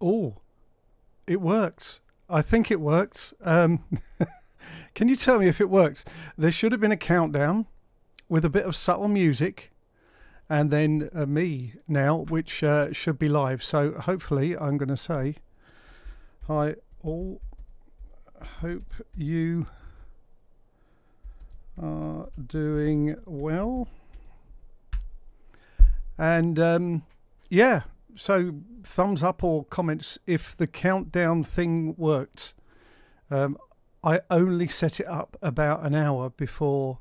Oh, it worked. I think it worked. Can you tell me if it works? There should have been a countdown with a bit of subtle music and then me now, which should be live. So hopefully I'm going to say, hi all, hope you are doing well. And yeah, so thumbs up or comments if the countdown thing worked. I only set it up about an hour before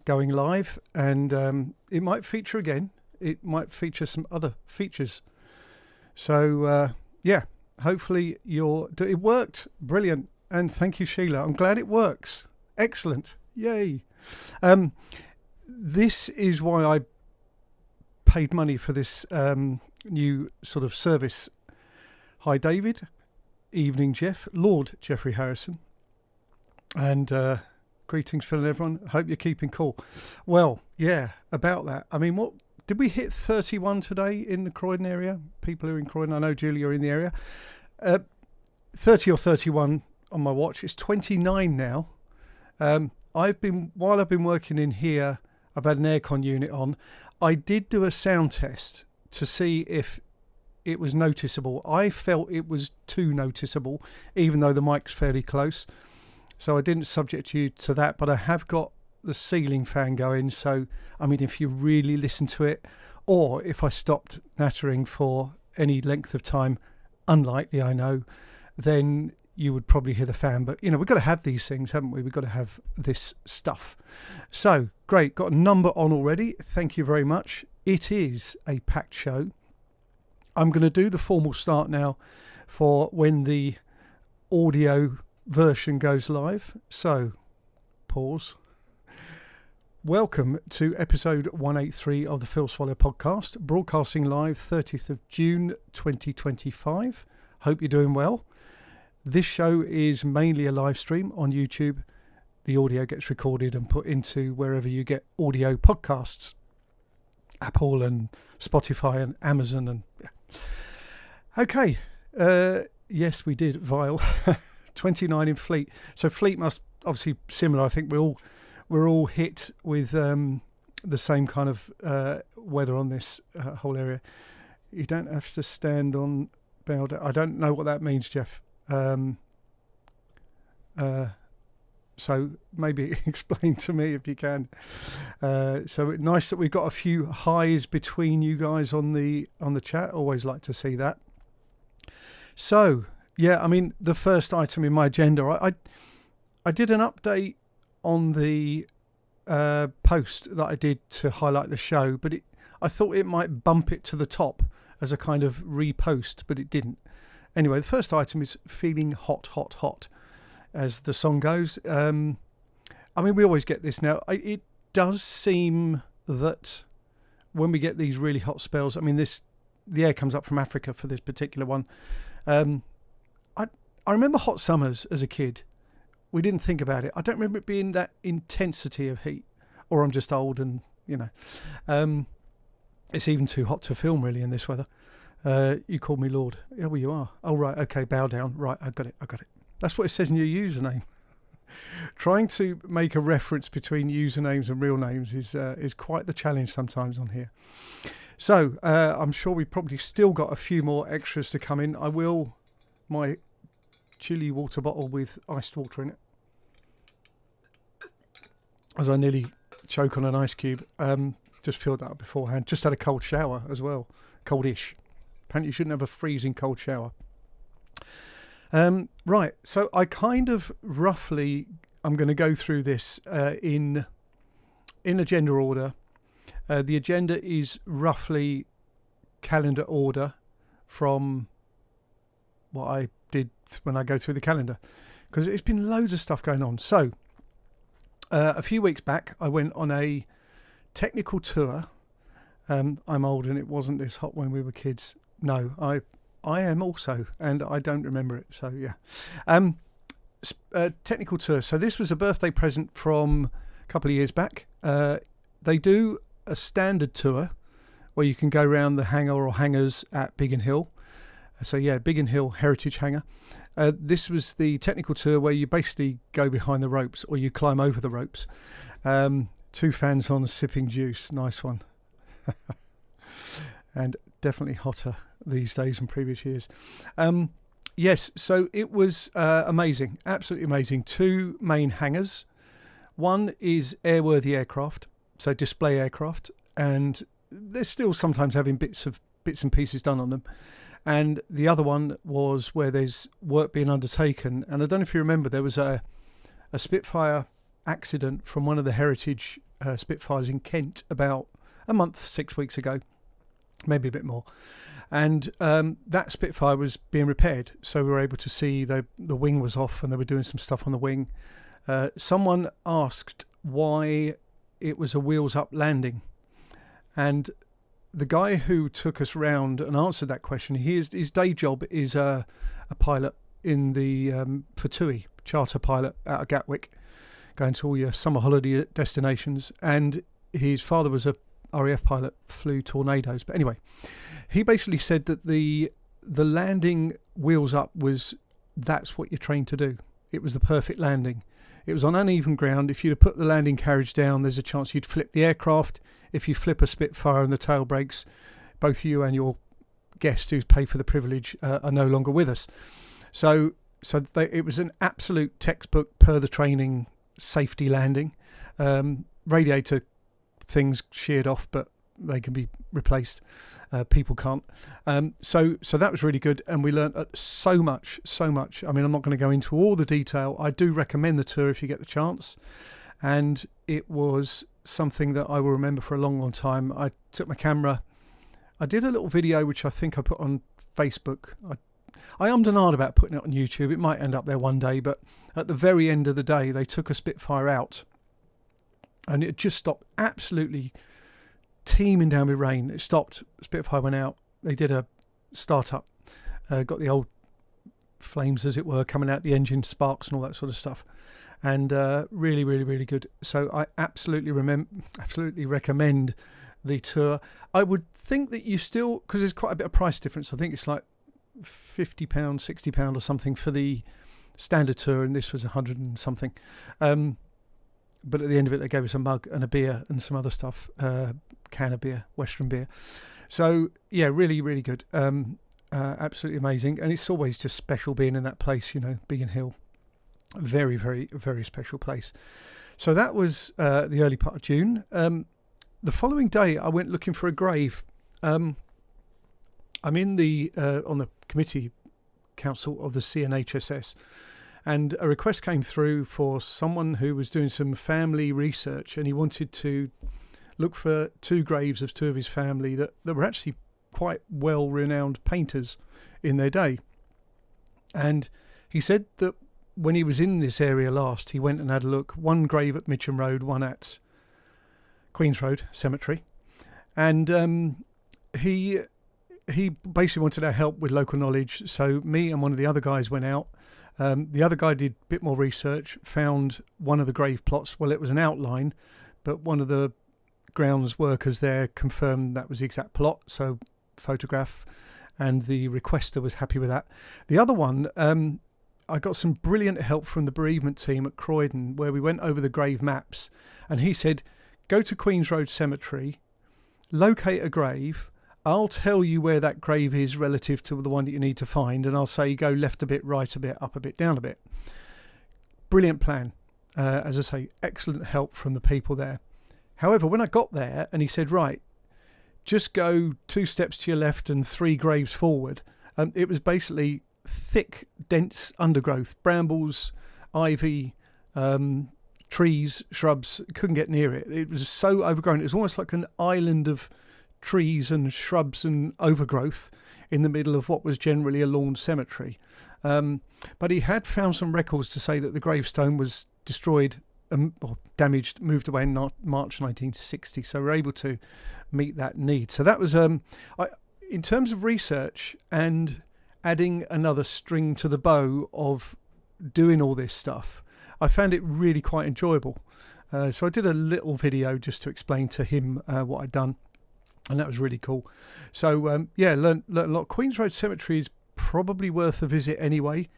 going live, and it might feature again. It might feature some other features. So yeah, hopefully it worked. Brilliant. And thank you, Sheila. I'm glad it works. Excellent. Yay. This is why I paid money for this new sort of service. Hi, David. Evening, Jeff. Lord Jeffrey Harrison. And greetings, Phil and everyone. Hope you're keeping cool. Well, yeah, about that. I mean, what did we hit 31 today in the Croydon area? People who are in Croydon, I know Julie, you're in the area. 30 or 31 on my watch. It's 29 now. While I've been working in here, I've had an aircon unit on. I did do a sound test to see if it was noticeable. I felt it was too noticeable, even though the mic's fairly close. So I didn't subject you to that, but I have got the ceiling fan going. So, I mean, if you really listen to it, or if I stopped nattering for any length of time, unlikely, I know, then you would probably hear the fan. But, you know, we've got to have these things, haven't we? We've got to have this stuff. So, great. Got a number on already. Thank you very much. It is a packed show. I'm going to do the formal start now for when the audio version goes live. So, pause. Welcome to episode 183 of the Phil Swallow podcast, broadcasting live 30th of June 2025. Hope you're doing well. This show is mainly a live stream on YouTube. The audio gets recorded and put into wherever you get audio podcasts. Apple and Spotify and Amazon and yeah. Okay. Yes, we did. Vile. 29 in Fleet. So Fleet must obviously similar. I think we're all hit with the same kind of weather on this whole area. You don't have to stand on bow down. I don't know what that means, Jeff. So maybe explain to me if you can. So nice that we've got a few highs between you guys on the chat. Always like to see that. So yeah, I mean, the first item in my agenda, I did an update on the post that I did to highlight the show, but I thought it might bump it to the top as a kind of repost, but it didn't. Anyway, the first item is feeling hot, hot, hot, as the song goes. I mean, we always get this now. It does seem that when we get these really hot spells, I mean, the air comes up from Africa for this particular one. I remember hot summers as a kid. We didn't think about it. I don't remember it being that intensity of heat, or I'm just old and, you know, it's even too hot to film really in this weather. You called me Lord. Yeah, well, you are. Oh, right. Okay. Bow down. Right. I got it. That's what it says in your username. Trying to make a reference between usernames and real names is quite the challenge sometimes on here. So I'm sure we probably still got a few more extras to come in. My chilly water bottle with iced water in it, as I nearly choke on an ice cube. Just filled that up beforehand. Just had a cold shower as well. Coldish. Apparently you shouldn't have a freezing cold shower. Right, so I kind of roughly, I'm going to go through this in agenda order. The agenda is roughly calendar order from what I did when I go through the calendar, because it's been loads of stuff going on. So a few weeks back I went on a technical tour. I'm old and it wasn't this hot when we were kids. No, I am also, and I don't remember it. So yeah, technical tour. So this was a birthday present from a couple of years back. They do a standard tour where you can go around the hangar or hangars at Biggin Hill. So yeah, Biggin Hill Heritage Hangar. This was the technical tour where you basically go behind the ropes or you climb over the ropes. 2 fans on sipping juice. Nice one. And definitely hotter these days than previous years. Yes, so it was amazing, absolutely amazing. 2 main hangars. One is airworthy aircraft, so display aircraft, and they're still sometimes having bits and pieces done on them. And the other one was where there's work being undertaken. And I don't know if you remember, there was a Spitfire accident from one of the heritage Spitfires in Kent about a month, 6 weeks ago, maybe a bit more. And that Spitfire was being repaired, so we were able to see the wing was off and they were doing some stuff on the wing. Someone asked why it was a wheels up landing, and the guy who took us round and answered that question, his day job is a pilot in the for TUI, charter pilot out of Gatwick, going to all your summer holiday destinations, and his father was a RAF pilot, flew Tornadoes. But anyway, he basically said that the landing wheels up that's what you're trained to do. It was the perfect landing. It was on uneven ground. If you'd have put the landing carriage down, there's a chance you'd flip the aircraft. If you flip a Spitfire and the tail breaks, both you and your guest who's paid for the privilege are no longer with us. So it was an absolute textbook per the training safety landing. Radiator things sheared off, but they can be replaced. People can't. So that was really good, and we learnt so much. I mean, I'm not going to go into all the detail. I do recommend the tour if you get the chance, and it was something that I will remember for a long, long time. I took my camera. I did a little video which I think I put on Facebook. I ummed and ahed about putting it on YouTube. It might end up there one day, but at the very end of the day, they took a Spitfire out, and it just stopped, absolutely teeming down with rain. It stopped. Spitfire went out. They did a start-up, got the old flames, as it were, coming out the engine, sparks and all that sort of stuff, and really, really, really good. So I absolutely recommend the tour. I would think that you still, because there's quite a bit of price difference. I think it's like £50, £60 or something for the standard tour, and this was 100 and something. But at the end of it, they gave us a mug and a beer and some other stuff, can of beer, Western beer. So yeah, really, really good. Absolutely amazing. And it's always just special being in that place, you know, Biggin Hill. Very, very, very special place. So that was the early part of June. The following day, I went looking for a grave. I'm in the on the committee council of the CNHSS, and a request came through for someone who was doing some family research, and he wanted to look for 2 graves of 2 of his family that were actually quite well-renowned painters in their day. And he said that when he was in this area last, he went and had a look. 1 grave at Mitcham Road, 1 at Queen's Road Cemetery, and he basically wanted our help with local knowledge. So me and one of the other guys went out. The other guy did a bit more research, found one of the grave plots. Well, it was an outline, but one of the grounds workers there confirmed that was the exact plot, so photograph, and the requester was happy with that. The other one, I got some brilliant help from the bereavement team at Croydon, where we went over the grave maps, and he said, go to Queen's Road Cemetery, locate a grave, I'll tell you where that grave is relative to the one that you need to find, and I'll say go left a bit, right a bit, up a bit, down a bit. Brilliant plan. As I say, excellent help from the people there. However, when I got there and he said, right, just go 2 steps to your left and 3 graves forward, it was basically thick, dense undergrowth, brambles, ivy, trees, shrubs. Couldn't get near it. It was so overgrown. It was almost like an island of trees and shrubs and overgrowth in the middle of what was generally a lawn cemetery. But he had found some records to say that the gravestone was destroyed or damaged, moved away in March 1960. So we're able to meet that need. So that was, in terms of research and adding another string to the bow of doing all this stuff, I found it really quite enjoyable. So I did a little video just to explain to him what I'd done, and that was really cool. So yeah, learned a lot. Queen's Road Cemetery is probably worth a visit anyway.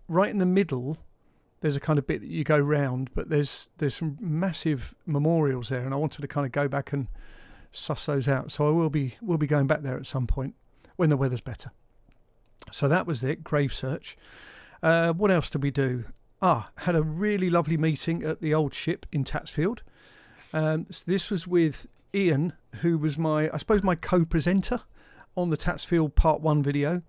Right in the middle, there's a kind of bit that you go round, but there's some massive memorials there, and I wanted to kind of go back and suss those out. So we'll be going back there at some point when the weather's better. So that was it, grave search. What else did we do? Had a really lovely meeting at the Old Ship in Tatsfield. So this was with Ian, who was my co-presenter on the Tatsfield Part 1 video,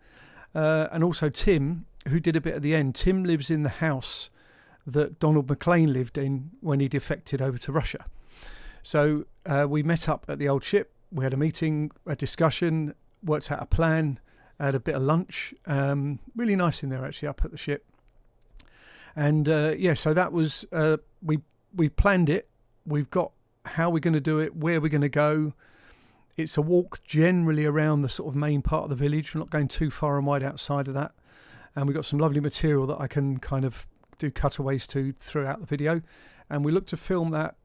and also Tim, who did a bit at the end. Tim lives in the house that Donald Maclean lived in when he defected over to Russia. So we met up at the Old Ship. We had a meeting, a discussion, worked out a plan, had a bit of lunch. Really nice in there, actually, up at the ship. And so that was, we planned it. We've got how we're going to do it, where we're going to go. It's a walk generally around the sort of main part of the village. We're not going too far and wide outside of that. And we've got some lovely material that I can kind of do cutaways to throughout the video. And we look to film that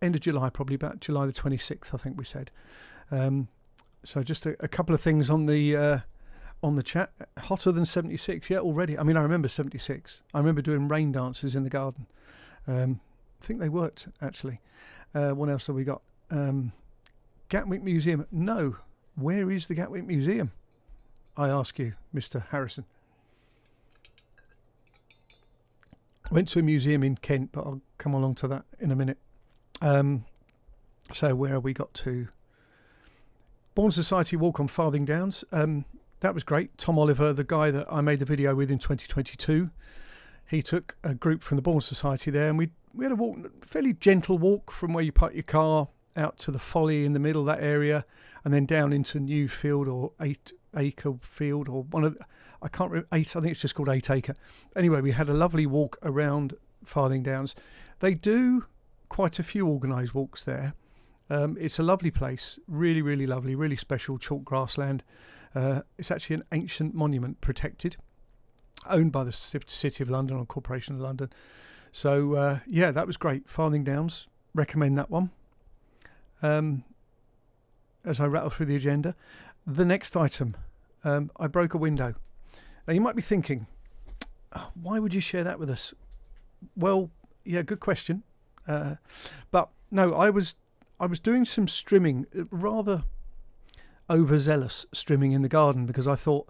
end of July, probably about July the 26th, I think we said. So just a couple of things on the chat. Hotter than 76, yeah, already. I mean, I remember 76. I remember doing rain dances in the garden. I think they worked, actually. What else have we got? Gatwick Museum. No. Where is the Gatwick Museum? I ask you, Mr. Harrison. Went to a museum in Kent, but I'll come along to that in a minute. So where have we got to? Bourne Society walk on Farthing Downs. That was great. Tom Oliver, the guy that I made the video with in 2022, he took a group from the Bourne Society there, and we had a walk, fairly gentle walk from where you park your car out to the Folly in the middle of that area, and then down into Newfield or 8 Acre Field, or one of the, I can't remember, I think it's just called 8 Acre. Anyway, we had a lovely walk around Farthing Downs. They do quite a few organised walks there. It's a lovely place, really, really lovely, really special chalk grassland. It's actually an ancient monument, protected, owned by the City of London or Corporation of London. So that was great. Farthing Downs, recommend that one. As I rattle through the agenda, the next item, I broke a window. Now you might be thinking, why would you share that with us? Well, yeah, good question. But no, I was doing some strimming, rather overzealous strimming in the garden, because I thought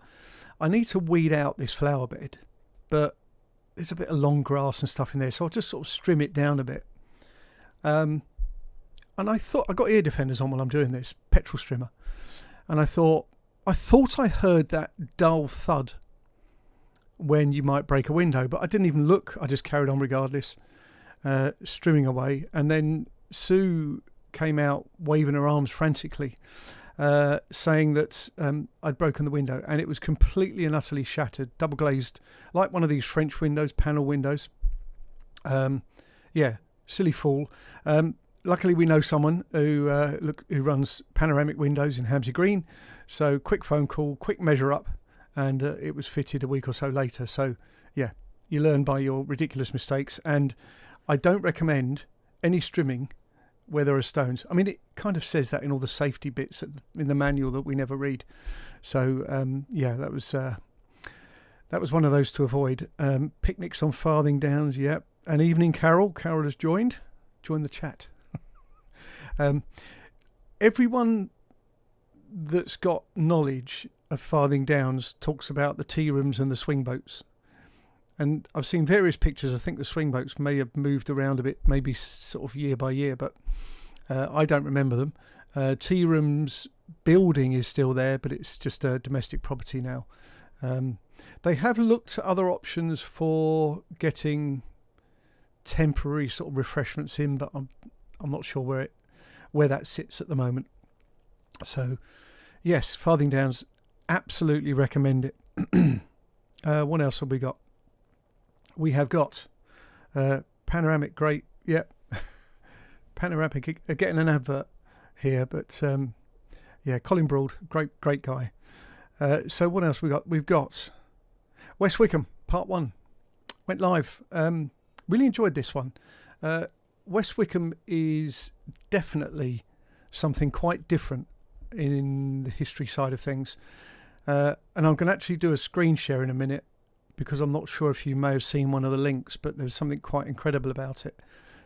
I need to weed out this flower bed, but there's a bit of long grass and stuff in there, so I'll just sort of trim it down a bit. And I thought, I got ear defenders on while I'm doing this, petrol strimmer, and I thought I heard that dull thud when you might break a window, but I didn't even look. I just carried on regardless, strimming away. And then Sue came out waving her arms frantically, saying that I'd broken the window, and it was completely and utterly shattered, double glazed, like one of these French windows, panel windows. Silly fool. Luckily, we know someone who runs panoramic windows in Hamsey Green. So quick phone call, quick measure up, and it was fitted a week or so later. So, yeah, you learn by your ridiculous mistakes. And I don't recommend any strimming where there are stones. I mean, it kind of says that in all the safety bits in the manual that we never read. So, that was one of those to avoid. Picnics on Farthing Downs, yeah. An evening Carol. Carol has joined the chat. Everyone that's got knowledge of Farthing Downs talks about the tea rooms and the swing boats, and I've seen various pictures. I think the swing boats may have moved around a bit, maybe sort of year by year, but I don't remember them. Tea rooms building is still there, but it's just a domestic property now. They have looked at other options for getting temporary sort of refreshments in, but I'm not sure where that sits at the moment. So yes, Farthing Downs, absolutely recommend it. What else have we got? We have got panoramic, great, yep. Panoramic, getting an advert here, but Colin Broad, great guy. So what else we got? We've got West Wickham Part 1 went live. Really enjoyed this one. West Wickham is definitely something quite different in the history side of things. And I'm going to actually do a screen share in a minute, because I'm not sure if you may have seen one of the links, but there's something quite incredible about it.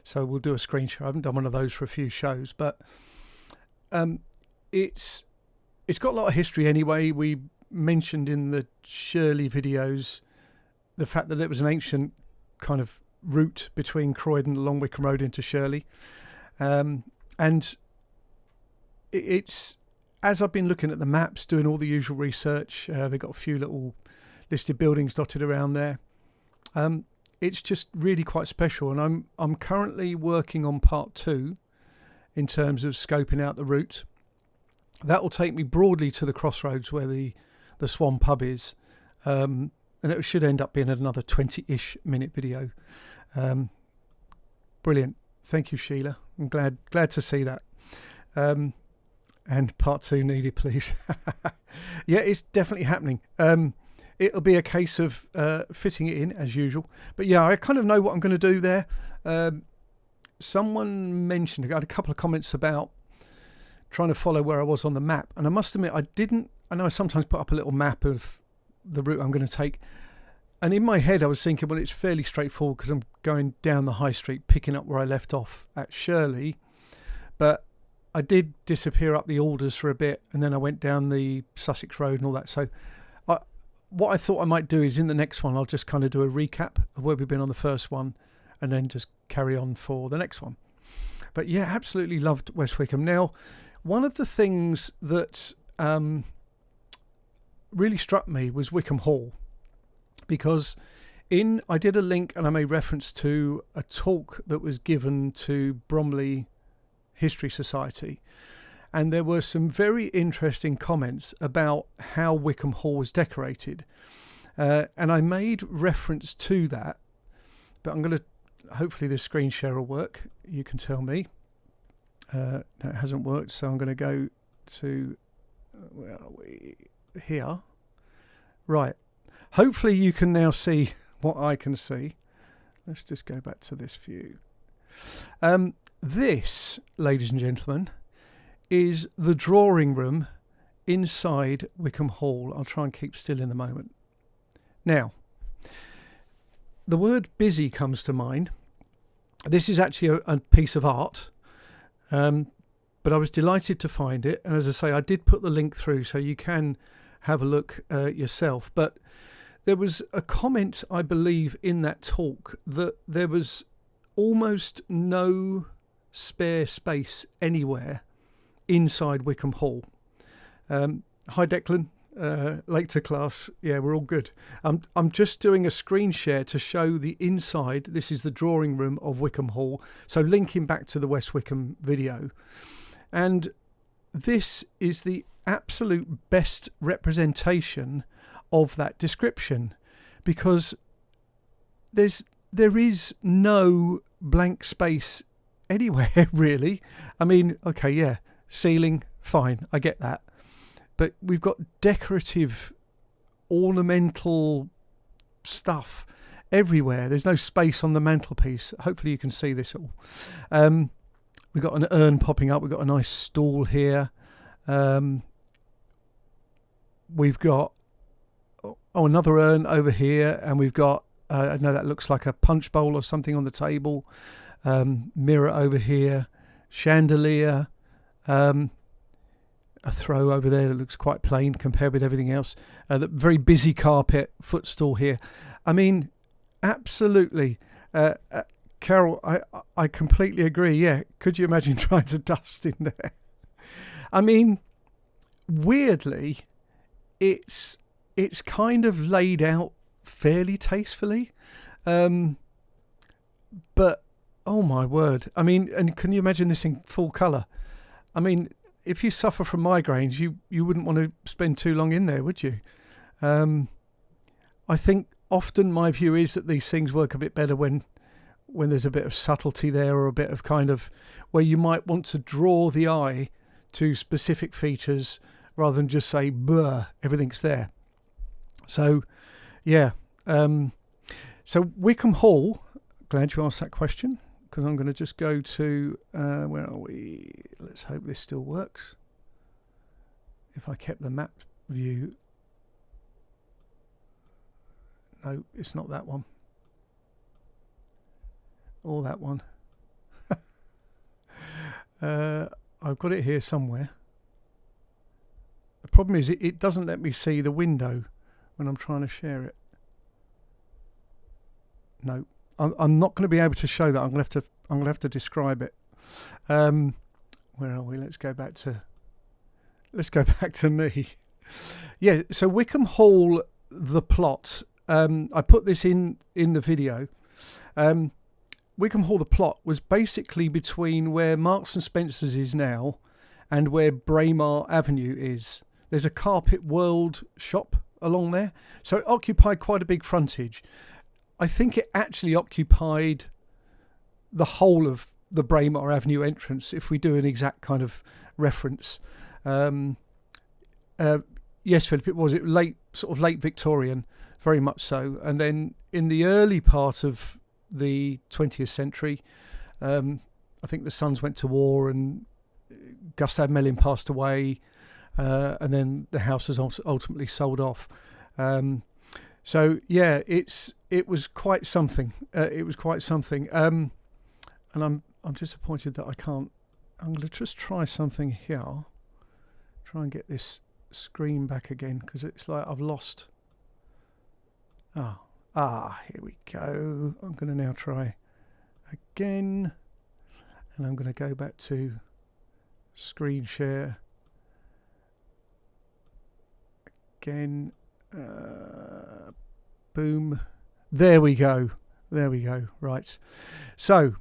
So we'll do a screen share. I haven't done one of those for a few shows, but it's got a lot of history anyway. We mentioned in the Shirley videos the fact that it was an ancient kind of route between Croydon along Wickham Road into Shirley. And it's, as I've been looking at the maps, doing all the usual research, they've got a few little listed buildings dotted around there. It's just really quite special, and I'm currently working on part 2 in terms of scoping out the route. That will take me broadly to the crossroads where the Swan pub is, and it should end up being another 20-ish minute video. Brilliant. Thank you, Sheila. I'm glad to see that. And part 2 needed, please. Yeah, it's definitely happening. It'll be a case of fitting it in as usual. But yeah, I kind of know what I'm going to do there. Someone mentioned, I got a couple of comments about trying to follow where I was on the map. And I must admit, I know I sometimes put up a little map of the route I'm going to take. And in my head, I was thinking, well, it's fairly straightforward because I'm going down the high street, picking up where I left off at Shirley. But I did disappear up the Alders for a bit, and then I went down the Sussex Road and all that. So what I thought I might do is in the next one, I'll just kind of do a recap of where we've been on the first one and then just carry on for the next one. But yeah, absolutely loved West Wickham. Now, one of the things that really struck me was Wickham Hall, because I did a link and I made reference to a talk that was given to Bromley History Society, and there were some very interesting comments about how Wickham Hall was decorated, and I made reference to that, but I'm going to, hopefully the screen share will work. You can tell me. No, it hasn't worked, so I'm going to go to, where are we? Here. Right. Hopefully you can now see what I can see. Let's just go back to this view. This, ladies and gentlemen, is the drawing room inside Wickham Hall. I'll try and keep still in the moment. Now, the word busy comes to mind. This is actually a piece of art, but I was delighted to find it. And as I say, I did put the link through so you can have a look yourself. But there was a comment, I believe, in that talk that there was almost no spare space anywhere inside Wickham Hall. Hi Declan, late to class. Yeah, we're all good. I'm just doing a screen share to show the inside. This is the drawing room of Wickham Hall, so linking back to the West Wickham video. And this is the absolute best representation of that description, because there is no blank space anywhere really. I mean, okay, yeah, ceiling, fine, I get that, but we've got decorative ornamental stuff everywhere. There's no space on the mantelpiece. Hopefully you can see this all. We've got an urn popping up. We've got a nice stool here. We've got another urn over here, and we've got I know that looks like a punch bowl or something on the table. Mirror over here, chandelier, a throw over there that looks quite plain compared with everything else. The very busy carpet, footstool here. I mean, absolutely. Carol, I completely agree. Yeah, could you imagine trying to dust in there? I mean, weirdly, it's kind of laid out fairly tastefully, but oh my word, I mean, and can you imagine this in full colour? I mean, if you suffer from migraines, you wouldn't want to spend too long in there, would you? I think often my view is that these things work a bit better when there's a bit of subtlety there, or a bit of kind of where you might want to draw the eye to specific features rather than just say, "Blur, everything's there." So, yeah. So Wickham Hall, glad you asked that question, because I'm going to just go to, where are we? Let's hope this still works. If I kept the map view No, it's not that one. Or that one. I've got it here somewhere. The problem is it doesn't let me see the window when I'm trying to share it. No, I'm not going to be able to show that. I'm going to have to describe it. Where are we? Let's go back to me. Yeah, so Wickham Hall, the plot. I put this in the video. Wickham Hall, the plot, was basically between where Marks and Spencer's is now and where Braemar Avenue is. There's a Carpet World shop along there. So it occupied quite a big frontage. I think it actually occupied the whole of the Braemar Avenue entrance, if we do an exact kind of reference. Yes, Philip, it was late Victorian, very much so. And then in the early part of the 20th century, I think the sons went to war and Gustav Mellin passed away, and then the house was ultimately sold off. So yeah, it was quite something. And I'm disappointed that I can't. I'm going to just try something here. Try and get this screen back again, because it's like I've lost. Here we go. I'm going to now try again, and I'm going to go back to screen share again. Boom. There we go. Right. So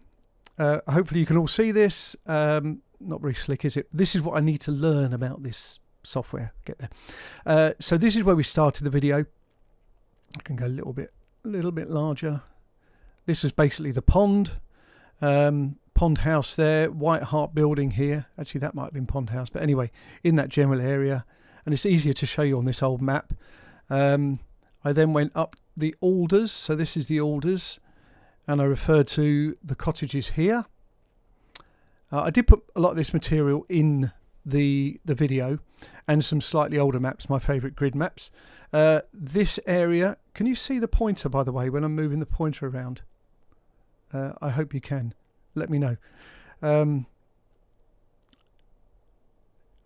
hopefully you can all see this. Not very slick, is it? This is what I need to learn about this software. Get there. So this is where we started the video. I can go a little bit larger. This was basically the pond house there, White Hart building here. Actually, that might have been Pond House, but anyway, in that general area. And it's easier to show you on this old map. I then went up the Alders, so this is the Alders, and I referred to the cottages here. I did put a lot of this material in the video, and some slightly older maps, my favourite grid maps. This area, can you see the pointer, by the way, when I'm moving the pointer around? I hope you can. Let me know.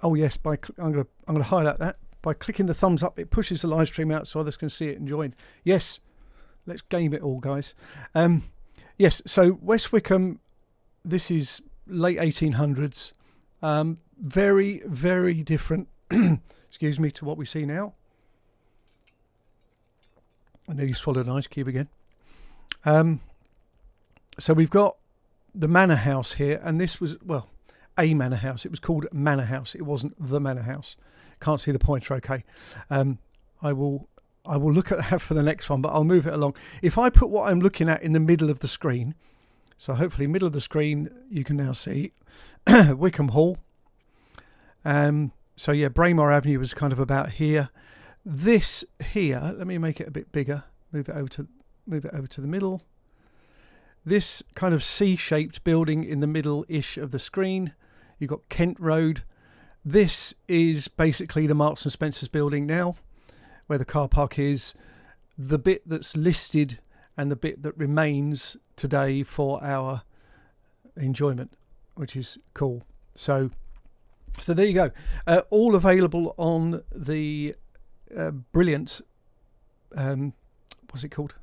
Oh yes, I'm going to highlight that. By clicking the thumbs up, it pushes the live stream out so others can see it and join. Yes, let's game it all, guys. Yes, so West Wickham, this is late 1800s. Very, very different, excuse me, to what we see now. I nearly swallowed an ice cube again. So we've got the manor house here, and this was, well, a manor house. It was called Manor House. It wasn't the Manor House. Can't see the pointer, okay. I will look at that for the next one, but I'll move it along. If I put what I'm looking at in the middle of the screen, so hopefully middle of the screen, you can now see Wickham Hall. So yeah, Braemar Avenue was kind of about here. This here, let me make it a bit bigger. Move it over to the middle. This kind of C-shaped building in the middle-ish of the screen. You've got Kent Road. This is basically the Marks and Spencer's building now, where the car park is. The bit that's listed and the bit that remains today for our enjoyment, which is cool. So there you go. All available on the brilliant, what's it called?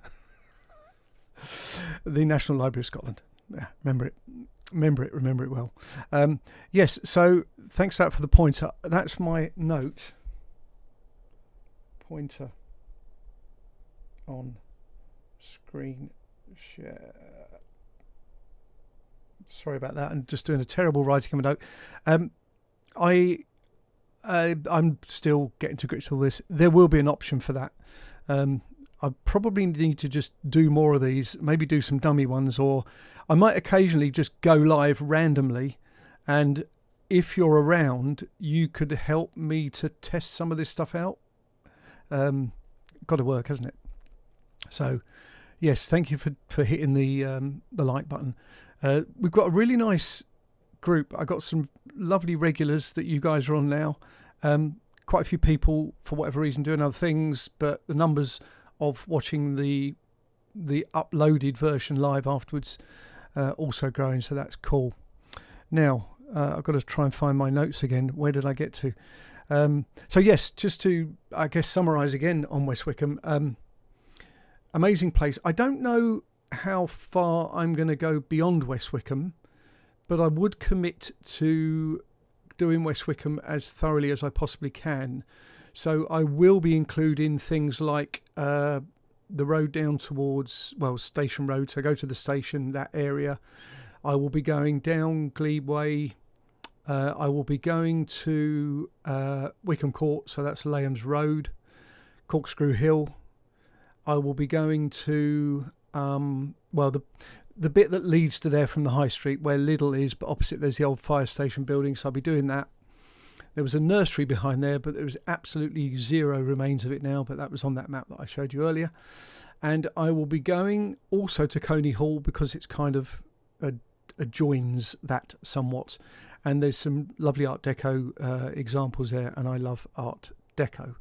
The National Library of Scotland. Yeah, remember it well. Yes, so thanks for that for the pointer. That's my note. Pointer on screen share. Sorry about that. I'm just doing a terrible writing of a note. I'm still getting to grips with all this. There will be an option for that. I probably need to just do more of these, maybe do some dummy ones, or I might occasionally just go live randomly, and if you're around, you could help me to test some of this stuff out. Got to work, hasn't it? So yes, thank you for hitting the like button. We've got a really nice group. I got some lovely regulars that you guys are on now. Quite a few people, for whatever reason, doing other things, but the numbers of watching the uploaded version live afterwards also growing, so that's cool. Now I've got to try and find my notes again. Where did I get to? So yes, just to, I guess, summarise again on West Wickham. Amazing place. I don't know how far I'm going to go beyond West Wickham, but I would commit to doing West Wickham as thoroughly as I possibly can. So I will be including things like the road down towards, Station Road. So go to the station, that area. I will be going down Glebe Way. I will be going to Wickham Court, so that's Lamb's Road, Corkscrew Hill. I will be going to, the bit that leads to there from the High Street where Lidl is, but opposite there's the old fire station building, so I'll be doing that. There was a nursery behind there, but there was absolutely zero remains of it now, but that was on that map that I showed you earlier. And I will be going also to Coney Hall because it's kind of adjoins that somewhat. And there's some lovely Art Deco examples there, and I love Art Deco.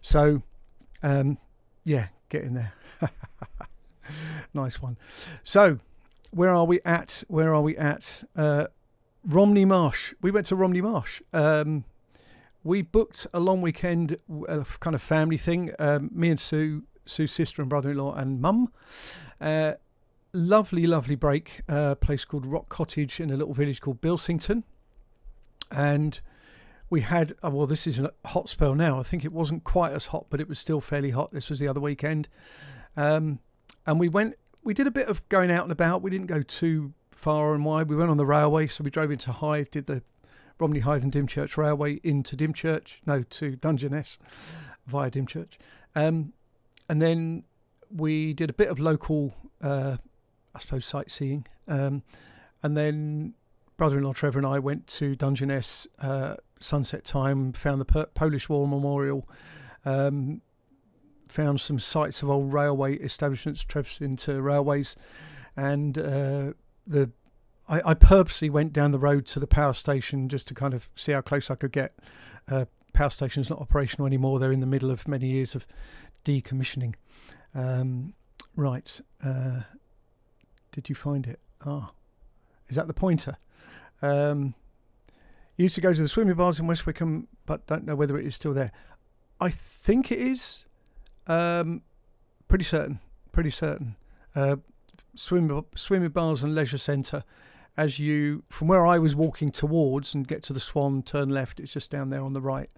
So, get in there. Nice one. So, where are we at? Romney Marsh. We went to Romney Marsh. We booked a long weekend, a kind of family thing. Me and Sue's sister and brother-in-law and mum. Lovely break. A place called Rock Cottage in a little village called Bilsington. And we had, this is a hot spell now. I think it wasn't quite as hot, but it was still fairly hot. This was the other weekend. And we did a bit of going out and about. We didn't go too far and wide. We went on the railway, so we drove into Hythe, did the Romney Hythe and Dymchurch Railway to Dungeness via Dymchurch. And then we did a bit of local, sightseeing. And then brother-in-law Trevor and I went to Dungeness sunset time, found the Polish War Memorial, found some sites of old railway establishments. Trev's into railways, and I purposely went down the road to the power station just to kind of see how close I could get. Power station's not operational anymore. They're in the middle of many years of decommissioning. Did you find it? Is that the pointer? Used to go to the swimming bars in West Wickham, but don't know whether it is still there. I think it is. Pretty certain. Swimming bars and leisure centre. As you, from where I was walking towards and get to the Swan, turn left. It's just down there on the right.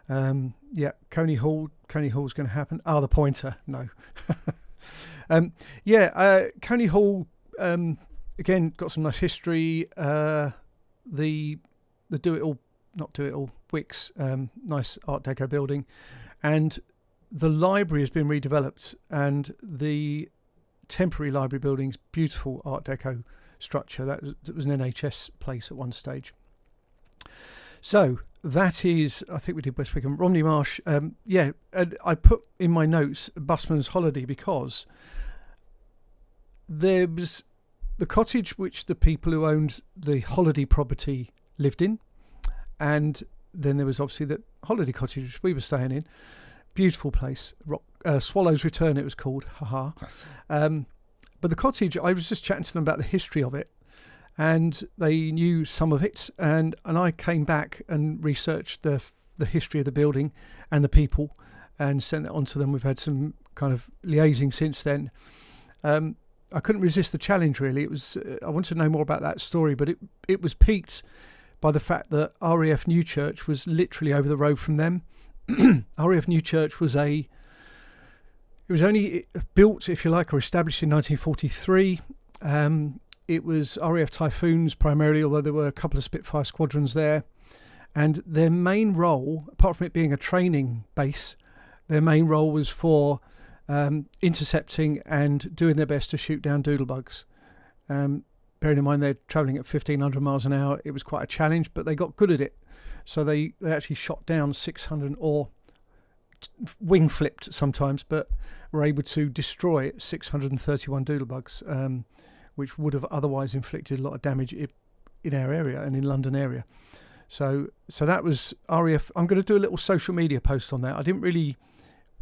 Coney Hall. Coney Hall's going to happen. The pointer. No. Coney Hall. Again, got some nice history. The Wicks, nice Art Deco building, and the library has been redeveloped, and the temporary library building's beautiful Art Deco structure. That was an NHS place at one stage. So that is, I think we did West Wickham, Romney Marsh. And I put in my notes Busman's holiday because there was the cottage which the people who owned the holiday property lived in, and then there was obviously the holiday cottage which we were staying in. Beautiful place, Swallow's Return it was called, but the cottage, I was just chatting to them about the history of it, and they knew some of it, and I came back and researched the history of the building and the people and sent that on to them. We've had some kind of liaising since then. I couldn't resist the challenge, really. It was I wanted to know more about that story, but it was piqued by the fact that RAF Newchurch was literally over the road from them. RAF Newchurch was it was only built, if you like, or established in 1943. It was RAF Typhoons primarily, although there were a couple of Spitfire squadrons there. And their main role, apart from it being a training base, their main role was for intercepting and doing their best to shoot down doodlebugs. Bearing in mind they're travelling at 1,500 miles an hour, it was quite a challenge, but they got good at it. So they actually shot down 600, or wing flipped sometimes, but were able to destroy 631 doodlebugs, which would have otherwise inflicted a lot of damage in our area and in London area. So that was RAF. I'm going to do a little social media post on that. I didn't really.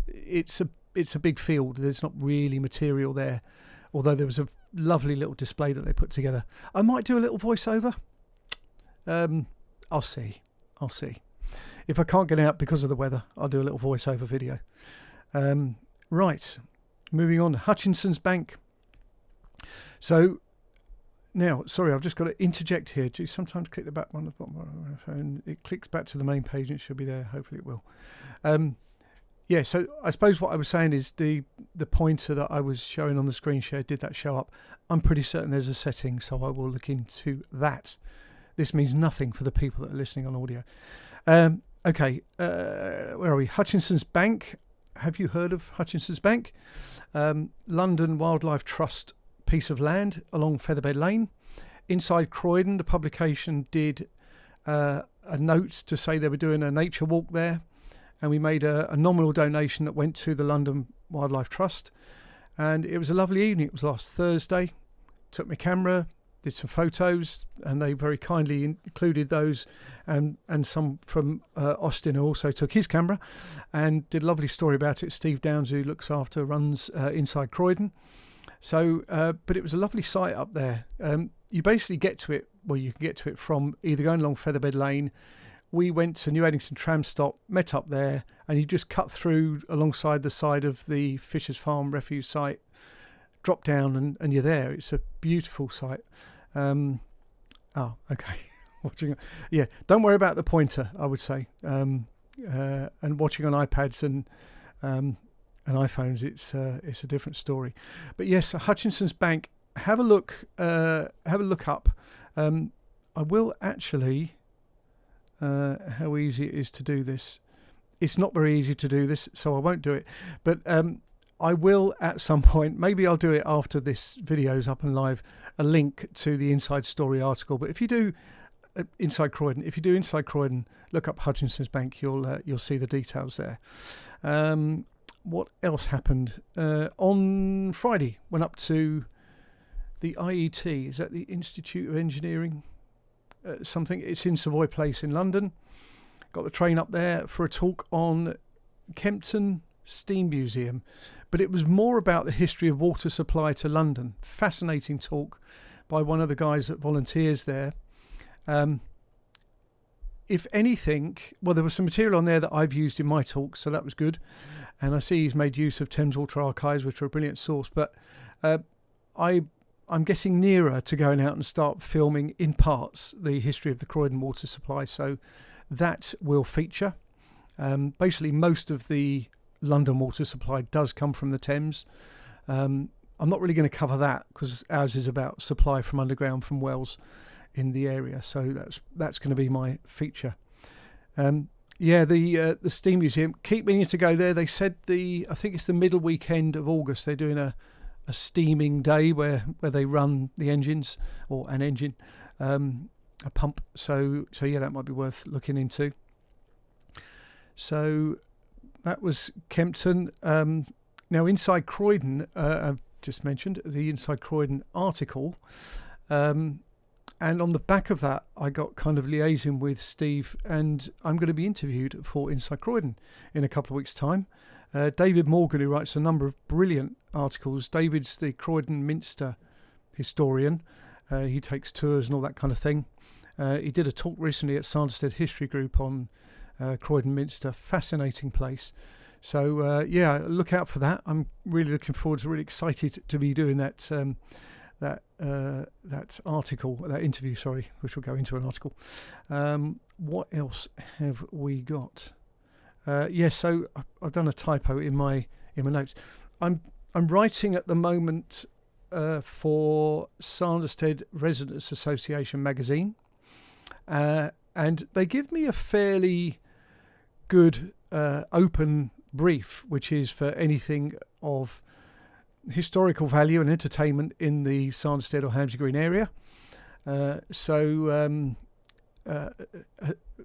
It's a it's a big field. There's not really material there, although there was a lovely little display that they put together. I might do a little voiceover. I'll see. If I can't get out because of the weather, I'll do a little voiceover video. Right, moving on. Hutchinson's Bank. So now, sorry, I've just got to interject here. Do you sometimes click the back one at the bottom of my phone? It clicks back to the main page and it should be there. Hopefully it will. Yeah, so I suppose what I was saying is the pointer that I was showing on the screen share, did that show up? I'm pretty certain there's a setting, so I will look into that. This means nothing for the people that are listening on audio. Okay, where are we? Hutchinson's Bank. Have you heard of Hutchinson's Bank? London Wildlife Trust piece of land along Featherbed Lane. Inside Croydon, the publication did a note to say they were doing a nature walk there, and we made a nominal donation that went to the London Wildlife Trust. And it was a lovely evening. It was last Thursday. Took my camera, did some photos, and they very kindly included those, and some from Austin who also took his camera and did a lovely story about it. Steve Downs, who runs Inside Croydon. So, but it was a lovely site up there. You basically get to it, well, you can get to it from either going along Featherbed Lane. We went to New Addington tram stop, met up there, and you just cut through alongside the side of the Fisher's Farm refuse site, drop down, and you're there. It's a beautiful site. Oh, okay. Yeah, don't worry about the pointer, I would say. And watching on iPads and iPhones, it's a different story. But yes, Hutchinson's Bank. Have a look up. I will actually. How easy it is to do this. It's not very easy to do this, so I won't do it. But I will at some point, maybe I'll do it after this video's up and live, a link to the Inside Story article. But if you do Inside Croydon, look up Hutchinson's Bank, you'll see the details there. What else happened? On Friday, went up to the IET. Is that the Institute of Engineering? Something. It's in Savoy Place in London. Got the train up there for a talk on Kempton Steam Museum, but it was more about the history of water supply to London. Fascinating talk by one of the guys that volunteers there. If anything, well, there was some material on there that I've used in my talk, so that was good. And I see he's made use of Thames Water Archives, which are a brilliant source. But I'm getting nearer to going out and start filming in parts the history of the Croydon water supply, so that will feature. Basically, most of the London water supply does come from the Thames. I'm not really going to cover that because ours is about supply from underground from wells in the area, so that's going to be my feature. Yeah, the Steam Museum. Keep meaning to go there. They said I think it's the middle weekend of August. They're doing a steaming day where they run the engines, or an engine, a pump. So yeah, that might be worth looking into. So that was Kempton. Now Inside Croydon, I've just mentioned the Inside Croydon article, and on the back of that I got kind of liaising with Steve, and I'm going to be interviewed for Inside Croydon in a couple of weeks' time. David Morgan, who writes a number of brilliant articles. David's the Croydon Minster historian. He takes tours and all that kind of thing. He did a talk recently at Selsdon History Group on Croydon Minster. Fascinating place. So yeah, look out for that. I'm really looking forward to, really excited to be doing that article, that interview, sorry, which will go into an article. What else have we got? Yes, so I've done a typo in my notes. I'm writing at the moment for Sanderstead Residents Association magazine, and they give me a fairly good open brief, which is for anything of historical value and entertainment in the Sanderstead or Hamsey Green area.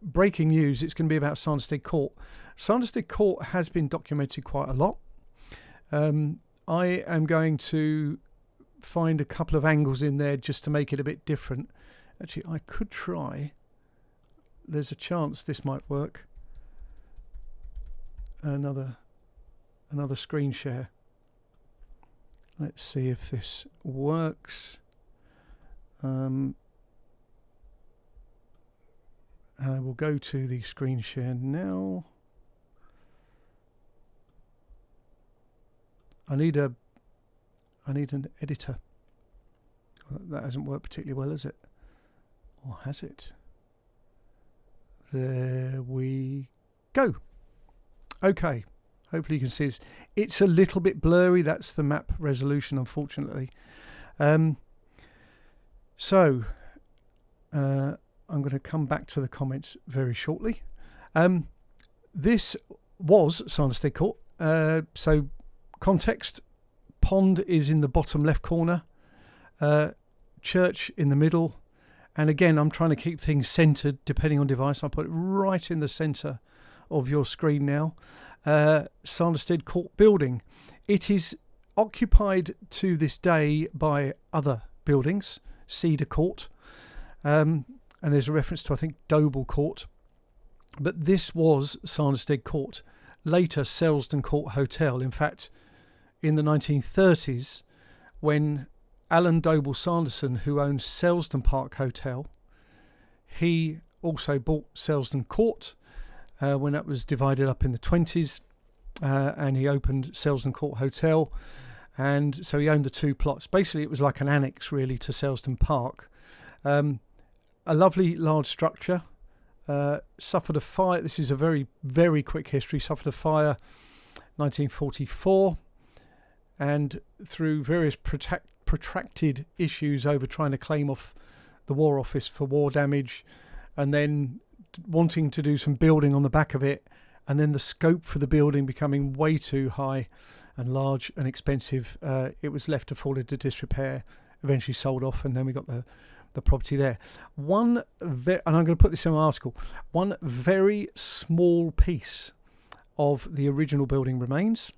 Breaking news, it's going to be about Sanderstead Court. Sanderstead Court has been documented quite a lot. I am going to find a couple of angles in there just to make it a bit different. Actually, I could try. There's a chance this might work. Another another screen share. Let's see if this works. I will go to the screen share now. I need an editor. That hasn't worked particularly well, has it? Or has it? There we go. Okay. Hopefully you can see this. It's a little bit blurry. That's the map resolution, unfortunately. So I'm going to come back to the comments very shortly. This was Sanderstead Court. So context, pond is in the bottom left corner, church in the middle, and again I'm trying to keep things centered depending on device. I'll put it right in the center of your screen now. Sanderstead Court building. It is occupied to this day by other buildings, Cedar Court, and there's a reference to, I think, Doble Court, but this was Sanderstead Court, later Selsdon Court Hotel. In fact, in the 1930s, when Alan Doble Sanderson, who owned Selsdon Park Hotel, he also bought Selsdon Court when that was divided up in the 20s, and he opened Selsdon Court Hotel, and so he owned the two plots. Basically it was like an annex really to Selsdon Park. A lovely large structure, suffered a fire. This is a very, very quick history. Suffered a fire 1944, and through various protracted issues over trying to claim off the War Office for war damage, and then wanting to do some building on the back of it, and then the scope for the building becoming way too high and large and expensive, it was left to fall into disrepair, eventually sold off, and then we got the property there. And I'm going to put this in my article, one very small piece of the original building remains,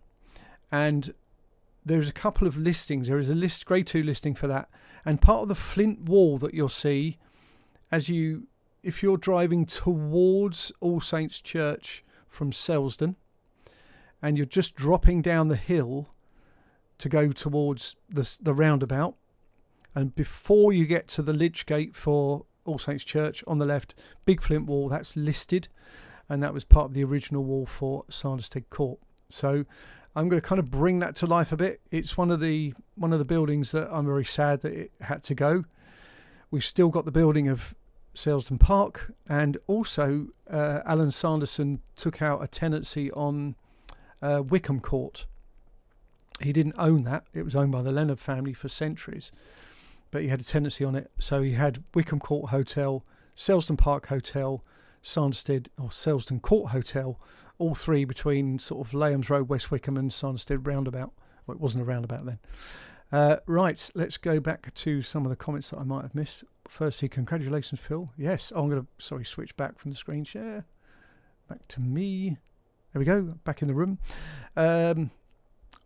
and there's a couple of listings. There is a grade 2 listing for that, and part of the flint wall that you'll see if you're driving towards All Saints Church from Selsdon, and you're just dropping down the hill to go towards the roundabout, and before you get to the Lidge Gate for All Saints Church on the left, big flint wall, that's listed, and that was part of the original wall for Sanderstead Court. So I'm going to kind of bring that to life a bit. It's one of the buildings that I'm very sad that it had to go. We've still got the building of Selsdon Park, and also Alan Sanderson took out a tenancy on Wickham Court. He didn't own that. It was owned by the Leonard family for centuries, but he had a tenancy on it. So he had Wickham Court Hotel, Selsdon Park Hotel, Selsdon Court Hotel, all three between sort of Lambs Road, West Wickham, and Sanderstead Roundabout. Well, it wasn't a roundabout then. Right, let's go back to some of the comments that I might have missed. Firstly, congratulations, Phil. Yes, I'm going to, switch back from the screen share. Back to me. There we go, back in the room.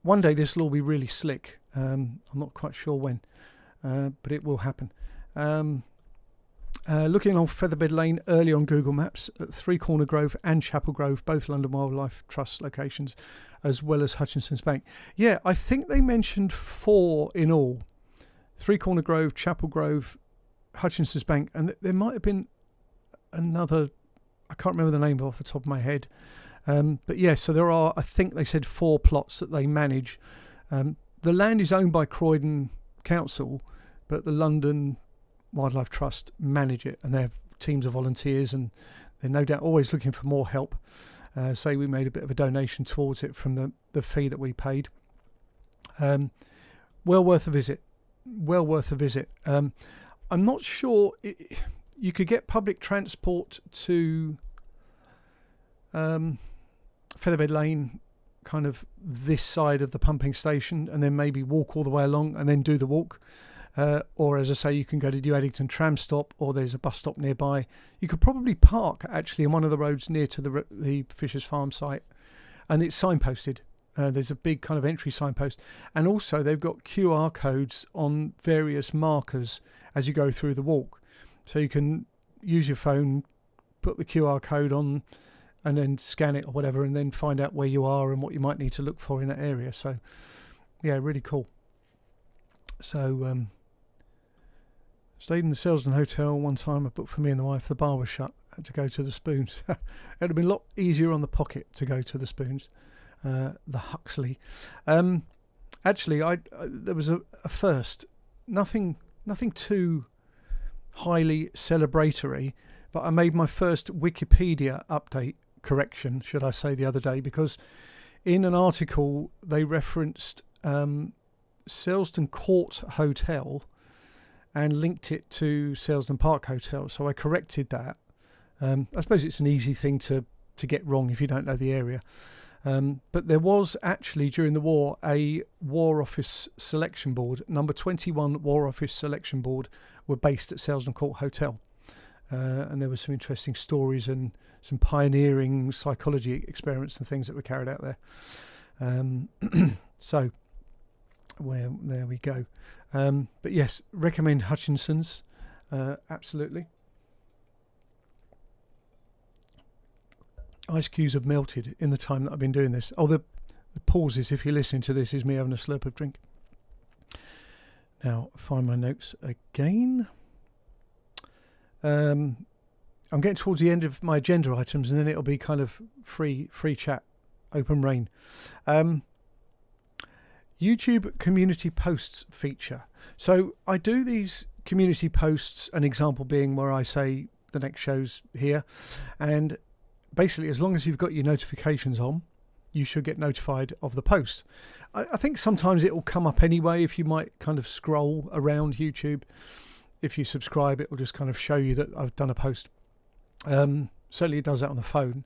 One day this will all be really slick. I'm not quite sure when, but it will happen. Looking along Featherbed Lane earlier on Google Maps, at Three Corner Grove and Chapel Grove, both London Wildlife Trust locations, as well as Hutchinson's Bank. Yeah, I think they mentioned 4 in all. Three Corner Grove, Chapel Grove, Hutchinson's Bank, and there might have been another, I can't remember the name off the top of my head. But yeah, so there are, I think they said 4 plots that they manage. The land is owned by Croydon Council, but the London Wildlife Trust manage it, and they have teams of volunteers, and they're no doubt always looking for more help. So we made a bit of a donation towards it from the fee that we paid. Well worth a visit. Well worth a visit. I'm not sure you could get public transport to Featherbed Lane, kind of this side of the pumping station, and then maybe walk all the way along and then do the walk. Or as I say, you can go to New Addington tram stop, or there's a bus stop nearby. You could probably park actually on one of the roads near to the Fisher's Farm site, and it's signposted. There's a big kind of entry signpost, and also they've got QR codes on various markers as you go through the walk, so you can use your phone, put the QR code on and then scan it or whatever, and then find out where you are and what you might need to look for in that area. So yeah, really cool. So stayed in the Selsdon hotel one time. I booked for me and the wife. The bar was shut. Had to go to the Spoons. It would have been a lot easier on the pocket to go to the Spoons. The Huxley. Actually, there was a first. Nothing too highly celebratory, but I made my first Wikipedia update correction, should I say, the other day, because in an article they referenced Selsdon Court Hotel and linked it to Selsdon Park Hotel. So I corrected that. I suppose it's an easy thing to get wrong if you don't know the area. But there was actually, during the war, a War Office Selection Board. Number 21 War Office Selection Board were based at Selsdon Court Hotel. And there were some interesting stories and some pioneering psychology experiments and things that were carried out there. So, there we go. But yes, recommend Hutchinson's, absolutely. Ice cubes have melted in the time that I've been doing this. Oh, the pauses, if you're listening to this, is me having a slurp of drink. Now, find my notes again. I'm getting towards the end of my agenda items, and then it'll be kind of free chat, open reign. YouTube community posts feature. So I do these community posts, an example being where I say the next show's here, and basically as long as you've got your notifications on, you should get notified of the post. I think sometimes it will come up anyway if you might kind of scroll around YouTube. If you subscribe, it will just kind of show you that I've done a post. Certainly it does that on the phone.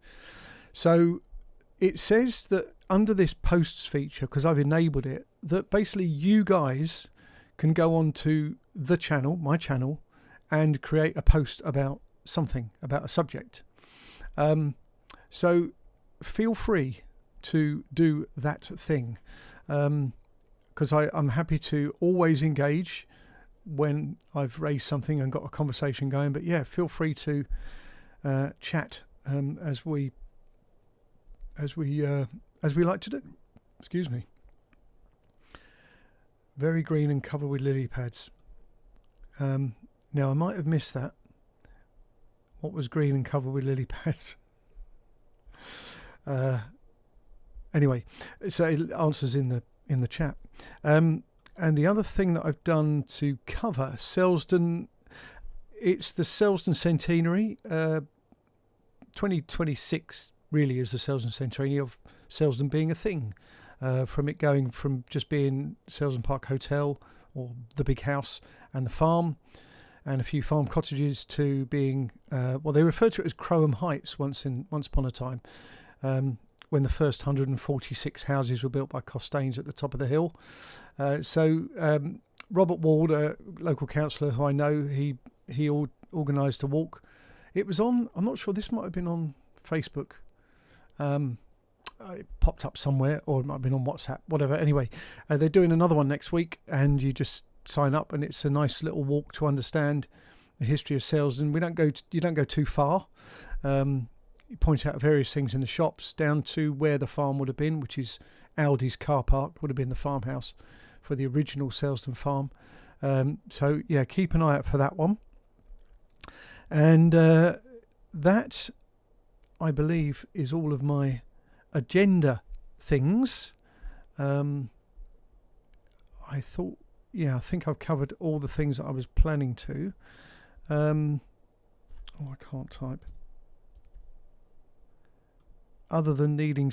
So it says that under this posts feature, because I've enabled it, that basically you guys can go on to the channel, my channel, and create a post about something, about a subject. So feel free to do that thing, because I'm happy to always engage when I've raised something and got a conversation going. But yeah, feel free to chat as we like to do. Excuse me. Very green and covered with lily pads. Now I might have missed that. What was green and covered with lily pads? Anyway, so it answers in the chat. And the other thing that I've done to cover Selsdon, it's the Selsdon Centenary. 2026 really is the Selsdon Centenary of Selsdon being a thing. From it going from just being Selsdon Park Hotel, or the big house and the farm and a few farm cottages, to being well, they referred to it as Crowham Heights once upon a time, when the first 146 houses were built by Costains at the top of the hill. So Robert Ward, a local councillor who I know, he organised a walk. It was on, I'm not sure, this might have been on Facebook. It popped up somewhere, or it might have been on WhatsApp, whatever. Anyway, they're doing another one next week, and you just sign up, and it's a nice little walk to understand the history of Selsdon. You don't go too far. You point out various things in the shops, down to where the farm would have been, which is Aldi's car park, would have been the farmhouse for the original Selsdon farm. So yeah, keep an eye out for that one. And that, I believe, is all of my agenda things. I think I've covered all the things that I was planning to. I can't type. Other than needing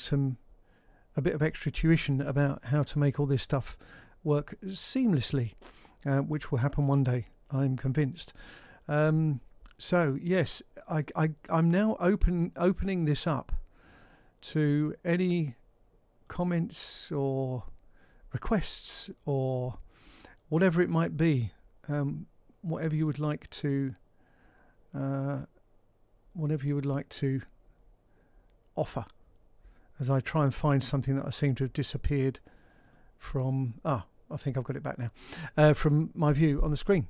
a bit of extra tuition about how to make all this stuff work seamlessly, which will happen one day, I'm convinced. So yes, I'm now opening this up to any comments or requests or whatever it might be, whatever you would like to offer, as I try and find something that I seem to have disappeared from. I think I've got it back now, from my view on the screen.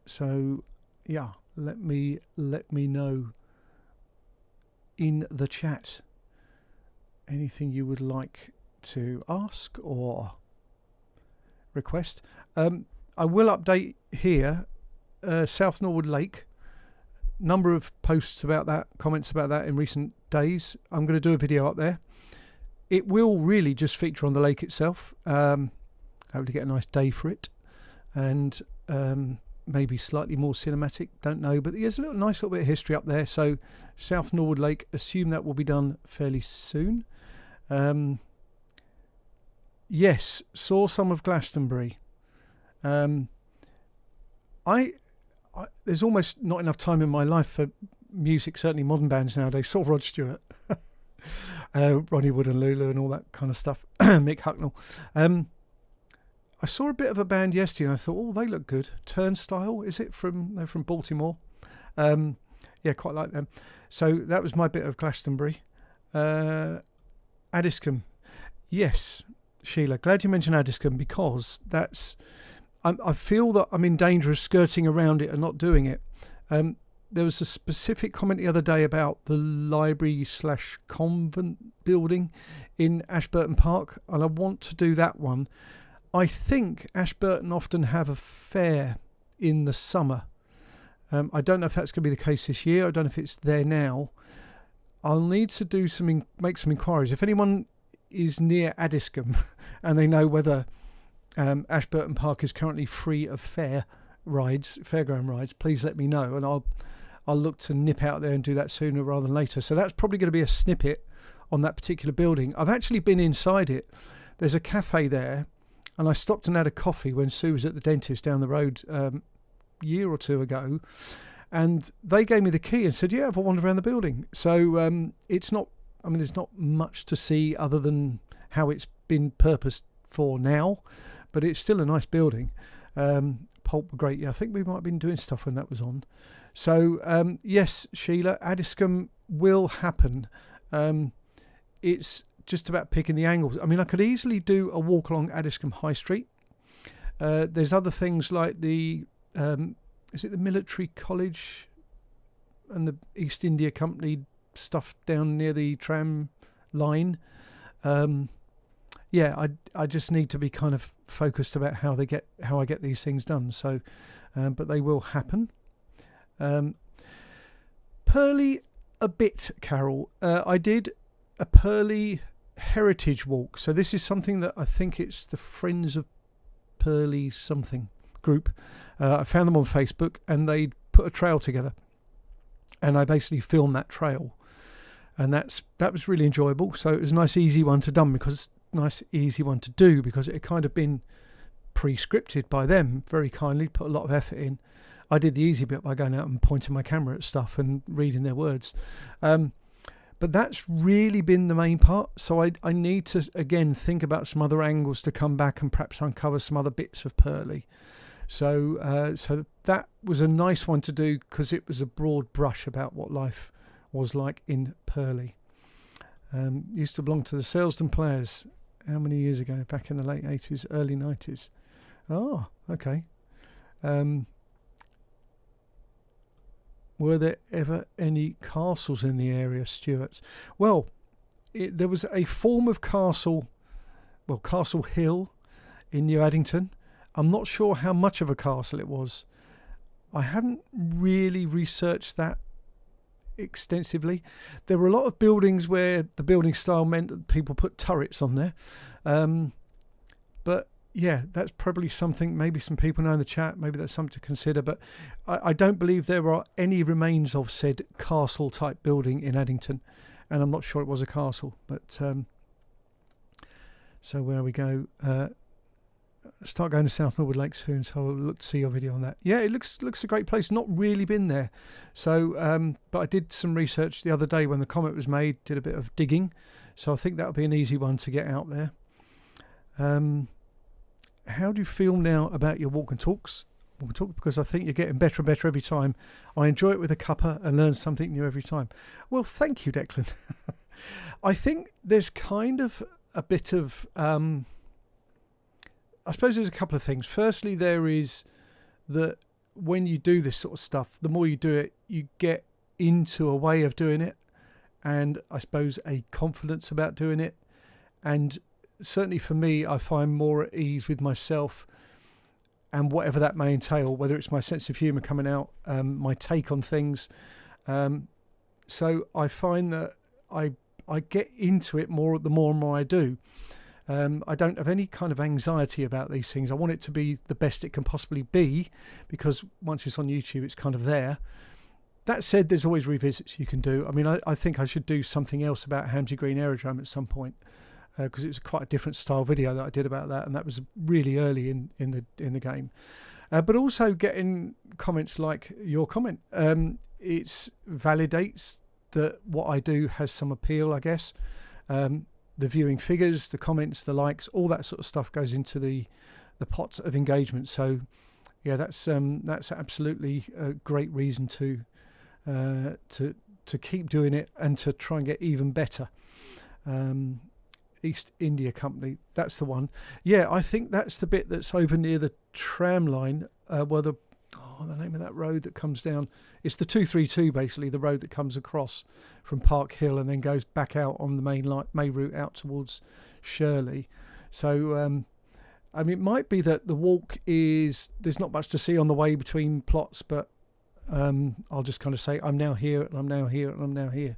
So yeah, let me know in the chat. Anything you would like to ask or request? I will update here. South Norwood Lake. Number of posts about that, comments about that in recent days. I'm going to do a video up there. It will really just feature on the lake itself. Hope to get a nice day for it, and maybe slightly more cinematic. Don't know, but there's a nice little bit of history up there. So South Norwood Lake. Assume that will be done fairly soon. Yes, saw some of Glastonbury. There's almost not enough time in my life for music, certainly modern bands nowadays. Saw Rod Stewart, Ronnie Wood and Lulu and all that kind of stuff. Mick Hucknall. I saw a bit of a band yesterday and I thought, oh, they look good. Turnstile, is it they're from Baltimore? Yeah, quite like them. So that was my bit of Glastonbury. Addiscombe. Yes, Sheila, glad you mentioned Addiscombe, because I feel that I'm in danger of skirting around it and not doing it. There was a specific comment the other day about the library/convent building in Ashburton Park, and I want to do that one. I think Ashburton often have a fair in the summer. I don't know if that's going to be the case this year. I don't know if it's there now. I'll need to make some inquiries. If anyone is near Addiscombe and they know whether Ashburton Park is currently free of fairground rides, please let me know, and I'll look to nip out there and do that sooner rather than later. So that's probably going to be a snippet on that particular building. I've actually been inside it. There's a cafe there, and I stopped and had a coffee when Sue was at the dentist down the road a year or two ago, and they gave me the key and said, yeah, have a wander around the building. So there's not much to see other than how it's been purposed for now, but it's still a nice building. Pulp were great. Yeah, I think we might have been doing stuff when that was on. So yes, Sheila, Addiscombe will happen. It's just about picking the angles. I mean, I could easily do a walk along Addiscombe High Street. There's other things like is it the Military College and the East India Company stuff down near the tram line. Yeah, I just need to be kind of focused about how I get these things done. So, but they will happen. Purley a bit, Carol. I did a Purley heritage walk. So this is something that I think it's the Friends of Purley something group. I found them on Facebook and they put a trail together, and I basically filmed that trail, and that was really enjoyable. So it was a nice easy one to do because it had kind of been pre-scripted by them very kindly, put a lot of effort in. I did the easy bit by going out and pointing my camera at stuff and reading their words. But that's really been the main part. So I need to, again, think about some other angles to come back and perhaps uncover some other bits of Purley. So that was a nice one to do because it was a broad brush about what life was like in Purley. Used to belong to the Selsdon Players. How many years ago? Back in the late 80s, early 90s. Oh, okay. Were there ever any castles in the area, Stuart's? Well, there was a form of castle, Castle Hill in New Addington. I'm not sure how much of a castle it was. I haven't really researched that extensively. There were a lot of buildings where the building style meant that people put turrets on there. But yeah, that's probably something, maybe some people know in the chat, maybe that's something to consider, but I don't believe there are any remains of said castle type building in Addington, and I'm not sure it was a castle. But so where we go, start going to South Norwood Lake soon, so I'll look to see your video on that. Yeah, it looks a great place. Not really been there, so but I did some research the other day when the comment was made, did a bit of digging, so I think that'll be an easy one to get out there. How do you feel now about your walk and talks? Because I think you're getting better and better every time. I enjoy it with a cuppa and learn something new every time. Well, thank you, Declan. I think there's kind of a bit of I suppose there's a couple of things. Firstly, there is that when you do this sort of stuff, the more you do it, you get into a way of doing it, and I suppose a confidence about doing it. And certainly for me, I find more at ease with myself and whatever that may entail, whether it's my sense of humour coming out, my take on things. So I find that I get into it more the more and more I do. I don't have any kind of anxiety about these things. I want it to be the best it can possibly be, because once it's on YouTube, it's kind of there. That said, there's always revisits you can do. I mean, I think I should do something else about Hamsey Green Aerodrome at some point, because it was quite a different style video that I did about that, and that was really early in the game. But also getting comments like your comment. It validates that what I do has some appeal, I guess. The viewing figures, the comments, the likes, all that sort of stuff goes into the pot of engagement. So yeah, that's absolutely a great reason to keep doing it and to try and get even better. East India Company, that's the one. Yeah, I think that's the bit that's over near the tram line, where the name of that road that comes down, it's the 232, basically, the road that comes across from Park Hill and then goes back out on the main route out towards Shirley. So I mean, it might be that the walk there's not much to see on the way between plots, but I'll just kind of say I'm now here and I'm now here and I'm now here.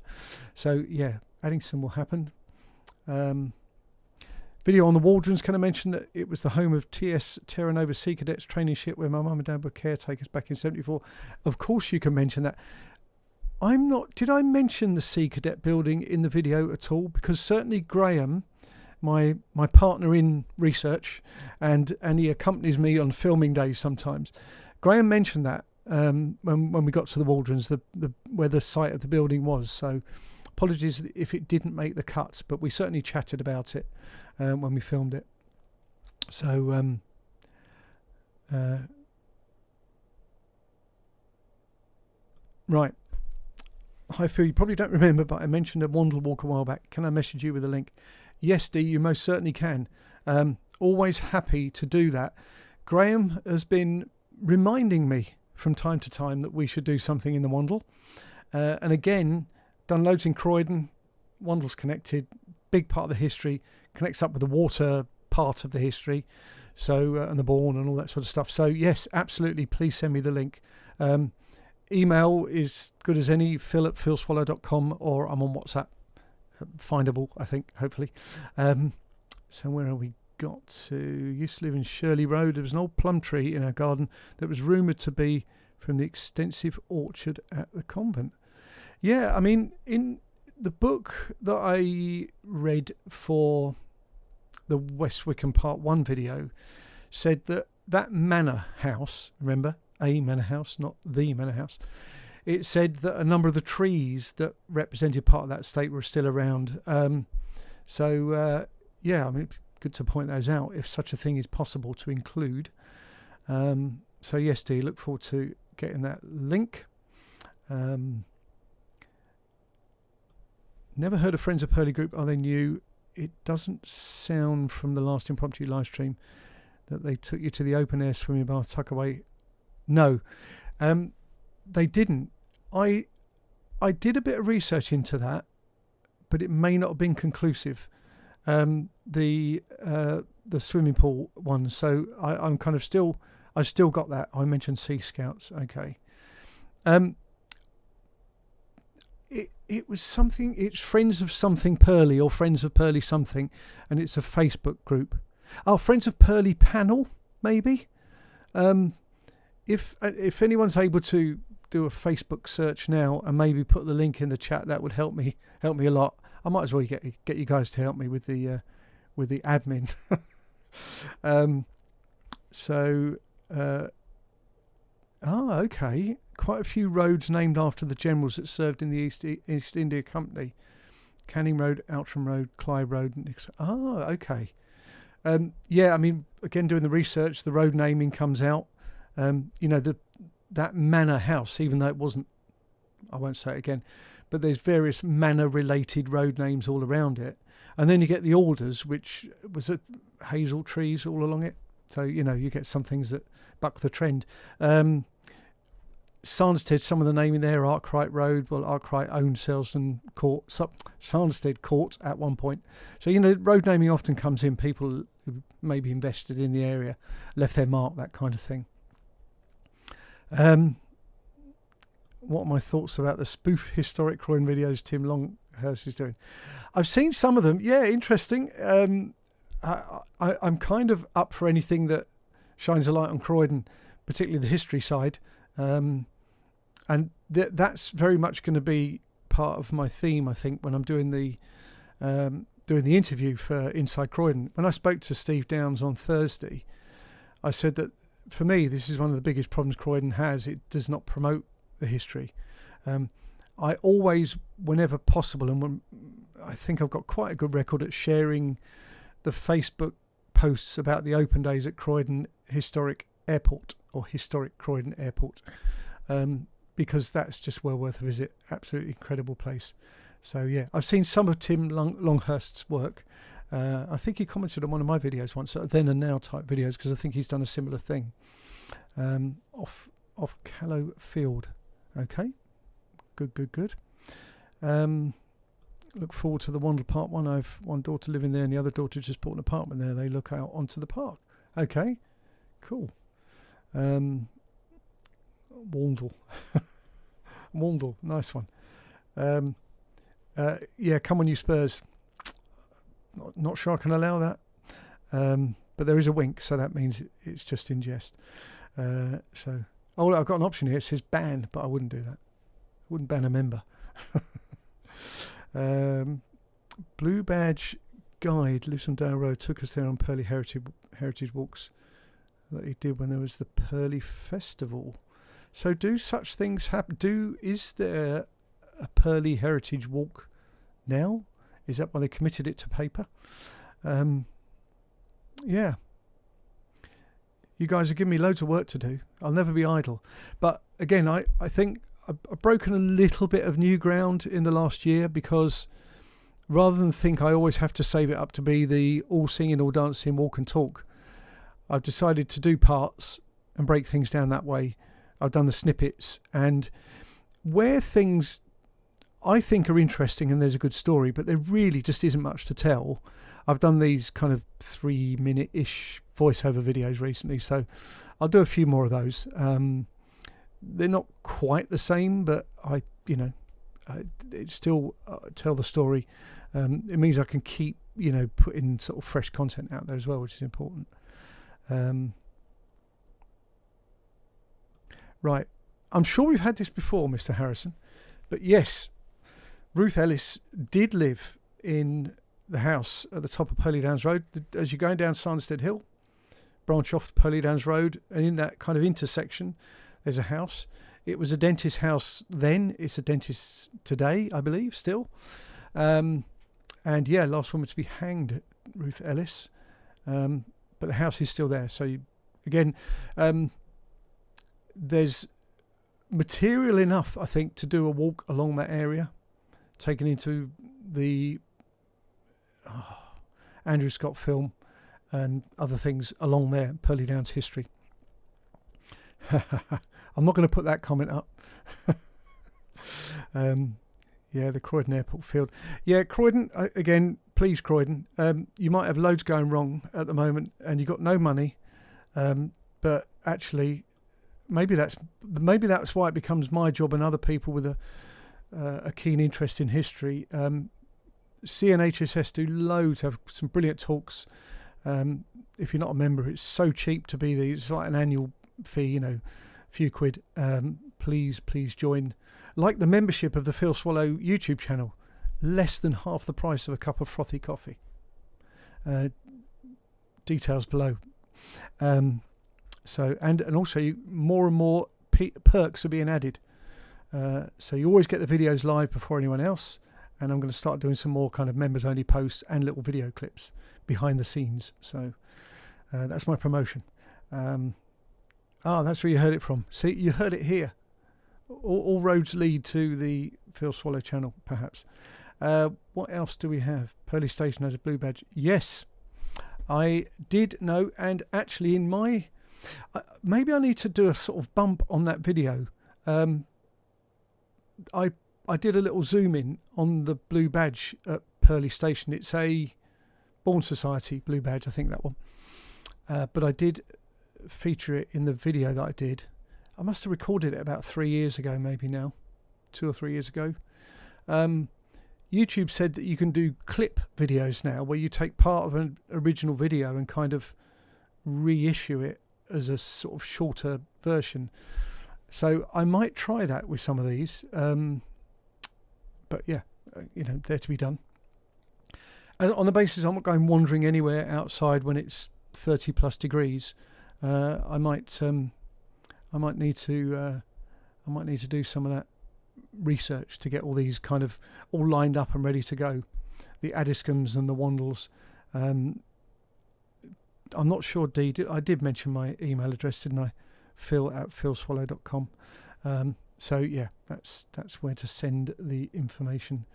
So yeah, Addington will happen. Video on the Waldrons. Can I mention that it was the home of TS Terra Nova Sea Cadets training ship where my mum and dad were caretakers back in 74? Of course you can mention that. Did I mention the Sea Cadet building in the video at all? Because certainly Graham, my partner in research, and he accompanies me on filming days sometimes, Graham mentioned that when we got to the Waldrons, where the site of the building was. So apologies if it didn't make the cut, but we certainly chatted about it when we filmed it. So right. Hi Phil, you probably don't remember, but I mentioned a Wandle walk a while back. Can I message you with a link? Yes, Dee, you most certainly can. Always happy to do that. Graham has been reminding me from time to time that we should do something in the Wandle. And again, done loads in Croydon. Wandle's connected, big part of the history, connects up with the water part of the history, so and the Bourne and all that sort of stuff. So yes, absolutely, please send me the link. Email is good as any, phil@philswallow.com, or I'm on WhatsApp, findable, I think, hopefully. So where have we got to? Used to live in Shirley Road. There was an old plum tree in our garden that was rumoured to be from the extensive orchard at the convent. Yeah, I mean, in the book that I read for the West Wickham Part 1 video, said that manor house, remember, a manor house, not the manor house, it said that a number of the trees that represented part of that estate were still around. Yeah, I mean, good to point those out, if such a thing is possible to include. So yes, Dee, look forward to getting that link. Never heard of Friends of Pearly Group. Are they new? It doesn't sound from the last impromptu live stream that they took you to the open air swimming bar tuckaway. No, they didn't. I did a bit of research into that, but it may not have been conclusive. The swimming pool one. So I'm kind of still. I still got that. I mentioned Sea Scouts. Okay. It was something. It's Friends of Something Pearly or Friends of Pearly Something, and it's a Facebook group. Oh, Friends of Pearly Panel, maybe. If anyone's able to do a Facebook search now and maybe put the link in the chat, that would help me a lot. I might as well get you guys to help me with the admin. Okay. Quite a few roads named after the generals that served in the East India Company. Canning Road, Outram Road, Clive Road. Okay. Yeah, I mean, again, doing the research, the road naming comes out. That manor house, even though it wasn't, I won't say it again, but there's various manor-related road names all around it. And then you get the alders, which was hazel trees all along it. So, you get some things that buck the trend. Sarnstead, some of the naming there, Arkwright Road. Well, Arkwright owned Selsdon Court, Sarnstead Court at one point. So, road naming often comes in. People who maybe invested in the area, left their mark, that kind of thing. What are my thoughts about the spoof historic Croydon videos Tim Longhurst is doing? I've seen some of them. Yeah, interesting. I'm kind of up for anything that shines a light on Croydon, particularly the history side. And that's very much going to be part of my theme, I think, when I'm doing the interview for Inside Croydon. When I spoke to Steve Downs on Thursday, I said that for me, this is one of the biggest problems Croydon has. It does not promote the history. I always, whenever possible, and I think I've got quite a good record at sharing the Facebook posts about the open days at Croydon Historic Airport, or Historic Croydon Airport, because that's just well worth a visit. Absolutely incredible place. So yeah, I've seen some of Tim Longhurst's work. I think he commented on one of my videos once, then and now type videos, because I think he's done a similar thing. Off Callow Field. Okay, good. Look forward to the Wandle Park one. I've one daughter living there and the other daughter just bought an apartment there. They look out onto the park. Okay, cool. Wandle. Wandle, nice one. Yeah, come on you Spurs. Not sure I can allow that. But there is a wink, so that means it's just in jest. So, I've got an option here. It says ban, but I wouldn't do that. I wouldn't ban a member. Blue Badge Guide lives on Dale Road. Took us there on Purley Heritage walks that he did when there was the Purley Festival. So, do such things happen? Is there a Purley Heritage walk now? Is that why they committed it to paper? Yeah. You guys are giving me loads of work to do. I'll never be idle. But again, I think I've broken a little bit of new ground in the last year, because rather than think I always have to save it up to be the all singing, all dancing, walk and talk, I've decided to do parts and break things down that way. I've done the snippets, and where things I think are interesting and there's a good story, but there really just isn't much to tell, I've done these kind of 3-minute-ish voiceover videos recently, so I'll do a few more of those. They're not quite the same, but it still tell the story. It means I can keep, putting sort of fresh content out there as well, which is important. Right, I'm sure we've had this before, Mr. Harrison, but yes, Ruth Ellis did live in the house at the top of Purley Downs Road. As you're going down Sarnstead Hill, branch off to Purley Downs Road, and in that kind of intersection, there's a house. It was a dentist's house then. It's a dentist today, I believe, still. And yeah, last woman to be hanged, Ruth Ellis. But the house is still there. So there's material enough, I think, to do a walk along that area, taken into the Andrew Scott film and other things along there, Purley Downs history. I'm not going to put that comment up. Yeah, the Croydon Airport field. Yeah, Croydon, again, please Croydon, you might have loads going wrong at the moment and you've got no money, but actually maybe that's why it becomes my job and other people with a keen interest in history. CNHSS do loads, have some brilliant talks. If you're not a member, it's so cheap to be there. It's like an annual fee, a few quid. Please join. Like the membership of the Phil Swallow YouTube channel, less than half the price of a cup of frothy coffee. Details below. So and also more and more perks are being added. So you always get the videos live before anyone else. And I'm going to start doing some more kind of members only posts and little video clips behind the scenes. So that's my promotion. That's where you heard it from. See, you heard it here. All roads lead to the Phil Swallow channel, perhaps. What else do we have? Purley Station has a blue badge. Yes, I did know. And actually in my... maybe I need to do a sort of bump on that video I did a little zoom in on the blue badge at Purley Station. It's a Bourne Society blue badge, I think, that one. But I did feature it in the video that I did. I must have recorded it about 3 years ago, maybe now, 2 or 3 years ago. YouTube said that you can do clip videos now, where you take part of an original video and kind of reissue it as a sort of shorter version. So I might try that with some of these. But yeah, they're to be done. And on the basis I'm not going wandering anywhere outside when it's 30 plus degrees, I might need to do some of that research to get all these kind of all lined up and ready to go. The Addiscombs and the Wandles. I'm not sure, Dee, I did mention my email address, didn't I? phil@philswallow.com. So yeah, that's where to send the information.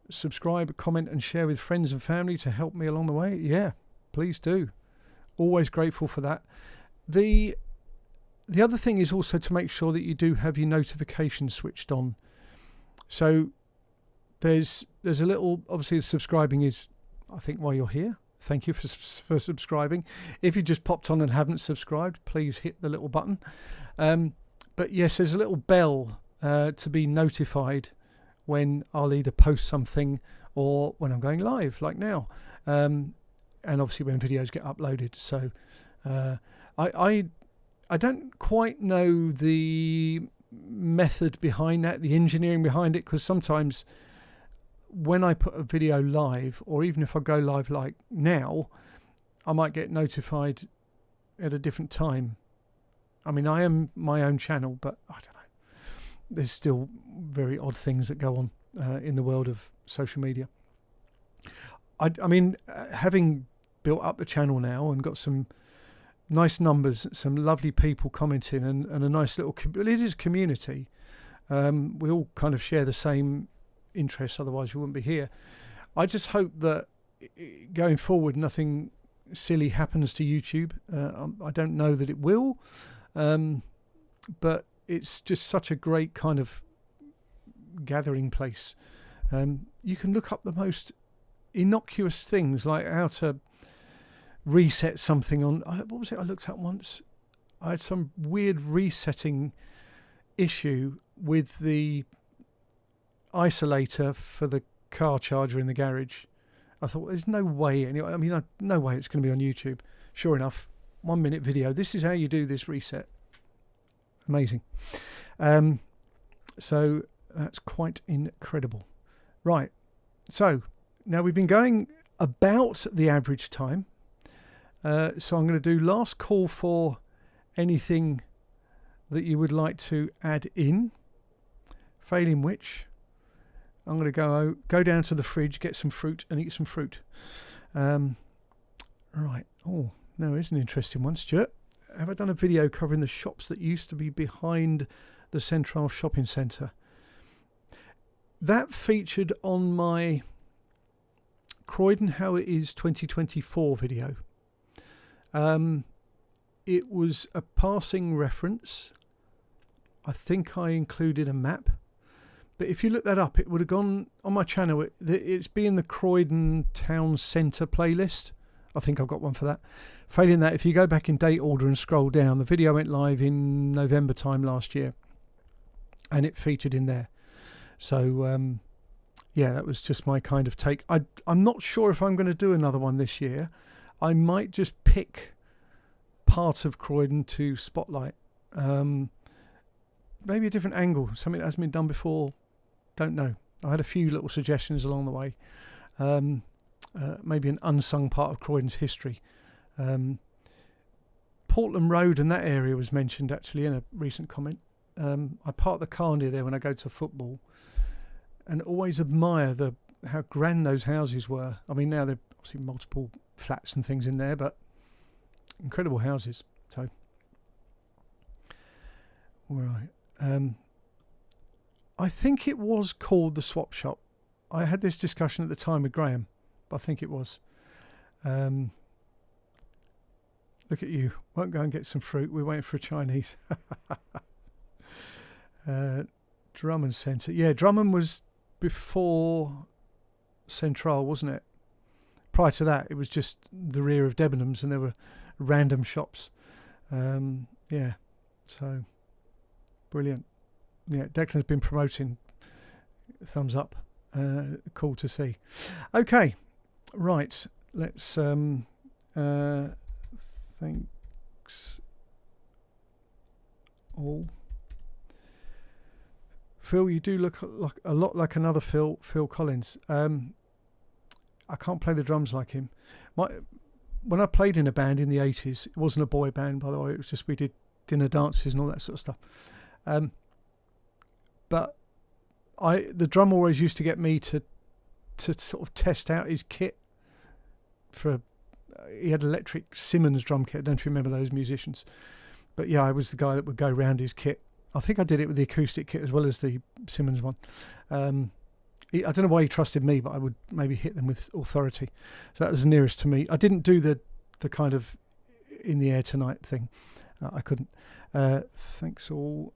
Subscribe, comment and share with friends and family to help me along the way. Yeah, please do. Always grateful for that. The other thing is also to make sure that you do have your notifications switched on. So there's a little, obviously subscribing is, I think, why you're here. Thank you for subscribing. If you just popped on and haven't subscribed, please hit the little button. But yes, there's a little bell to be notified when I'll either post something or when I'm going live, like now. And obviously when videos get uploaded. So I don't quite know the method behind that, the engineering behind it, because sometimes when I put a video live, or even if I go live like now, I might get notified at a different time. I mean, I am my own channel, but I don't know. There's still very odd things that go on in the world of social media. I mean, having built up the channel now and got some nice numbers, some lovely people commenting, and a nice little, it is community. We all kind of share the same interests, otherwise we wouldn't be here. I just hope that going forward nothing silly happens to YouTube. I don't know that it will, but it's just such a great kind of gathering place. You can look up the most innocuous things, like how to reset something on, what was it I looked at once? I had some weird resetting issue with the isolator for the car charger in the garage. I thought, there's no way, anyway. I mean, no way it's going to be on YouTube. Sure enough, 1 minute video. This is how you do this reset. Amazing. So that's quite incredible. Right. So now we've been going about the average time. So I'm going to do last call for anything that you would like to add in. Failing which, I'm going to go down to the fridge, get some fruit and eat some fruit. Right. Oh, no, here's an interesting one, Stuart. Have I done a video covering the shops that used to be behind the Central Shopping Centre? That featured on my Croydon How It Is 2024 video. It was a passing reference. I think I included a map. But if you look that up, it would have gone on my channel. It's been the Croydon Town Centre playlist. I think I've got one for that. Failing that, if you go back in date order and scroll down, the video went live in November time last year. And it featured in there. So, yeah, that was just my kind of take. I'm not sure if I'm going to do another one this year. I might just pick part of Croydon to spotlight. Maybe a different angle, something that hasn't been done before. Don't know. I had a few little suggestions along the way. Maybe an unsung part of Croydon's history. Portland Road and that area was mentioned actually in a recent comment. I park the car near there when I go to football, and always admire how grand those houses were. I mean, now there are obviously multiple flats and things in there, but incredible houses. So, right. I think it was called the Swap Shop. I had this discussion at the time with Graham, but I think it was. Look at you. Won't go and get some fruit. We're waiting for a Chinese. Drummond Centre. Yeah, Drummond was before Central, wasn't it? Prior to that, it was just the rear of Debenhams, and there were random shops. Yeah, so brilliant. Yeah, Declan's been promoting. Thumbs up. Cool to see. Okay, right. Let's thanks all. Phil, you do look like a lot like another Phil Collins. I can't play the drums like him. When I played in a band in the 80s, it wasn't a boy band, by the way. It was just we did dinner dances and all that sort of stuff. But the drummer always used to get me to sort of test out his kit. He had electric Simmons drum kit. I don't know if you remember those musicians. But yeah, I was the guy that would go round his kit. I think I did it with the acoustic kit as well as the Simmons one. I don't know why he trusted me, but I would maybe hit them with authority. So that was the nearest to me. I didn't do the kind of in the air tonight thing. I couldn't. Thanks all.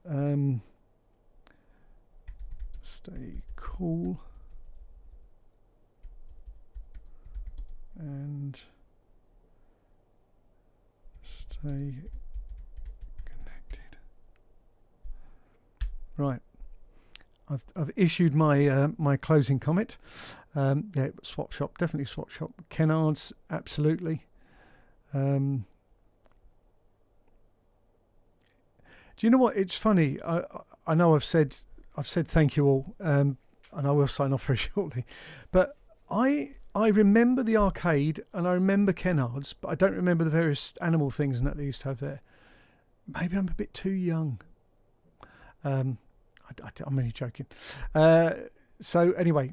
Stay cool. And stay connected. Right. I've issued my my closing comment. Yeah, swap shop, definitely swap shop. Kennards, absolutely. Do you know what? It's funny. I know I've said thank you all, and I will sign off very shortly. But I remember the arcade and I remember Kennards, but I don't remember the various animal things that they used to have there. Maybe I'm a bit too young. I'm only joking. So anyway,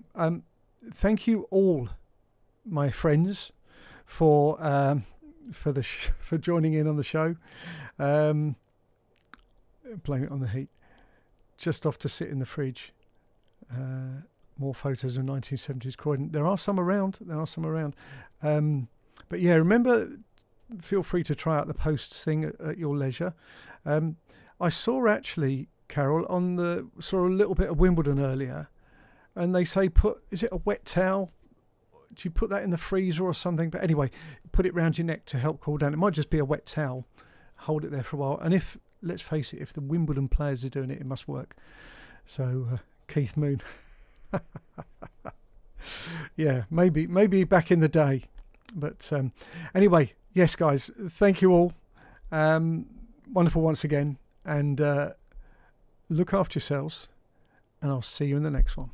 thank you all, my friends, for joining in on the show. Blame it on the heat. Just off to sit in the fridge. More photos of 1970s Croydon. There are some around. But yeah, remember, feel free to try out the posts thing at your leisure. I saw actually, Carol, saw a little bit of Wimbledon earlier, and they say is it a wet towel? Do you put that in the freezer or something? But anyway, put it round your neck to help cool down. It might just be a wet towel. Hold it there for a while. And let's face it, if the Wimbledon players are doing it, it must work. So Keith Moon. Yeah, maybe back in the day. But anyway, yes, guys, thank you all. Wonderful once again. And look after yourselves, and I'll see you in the next one.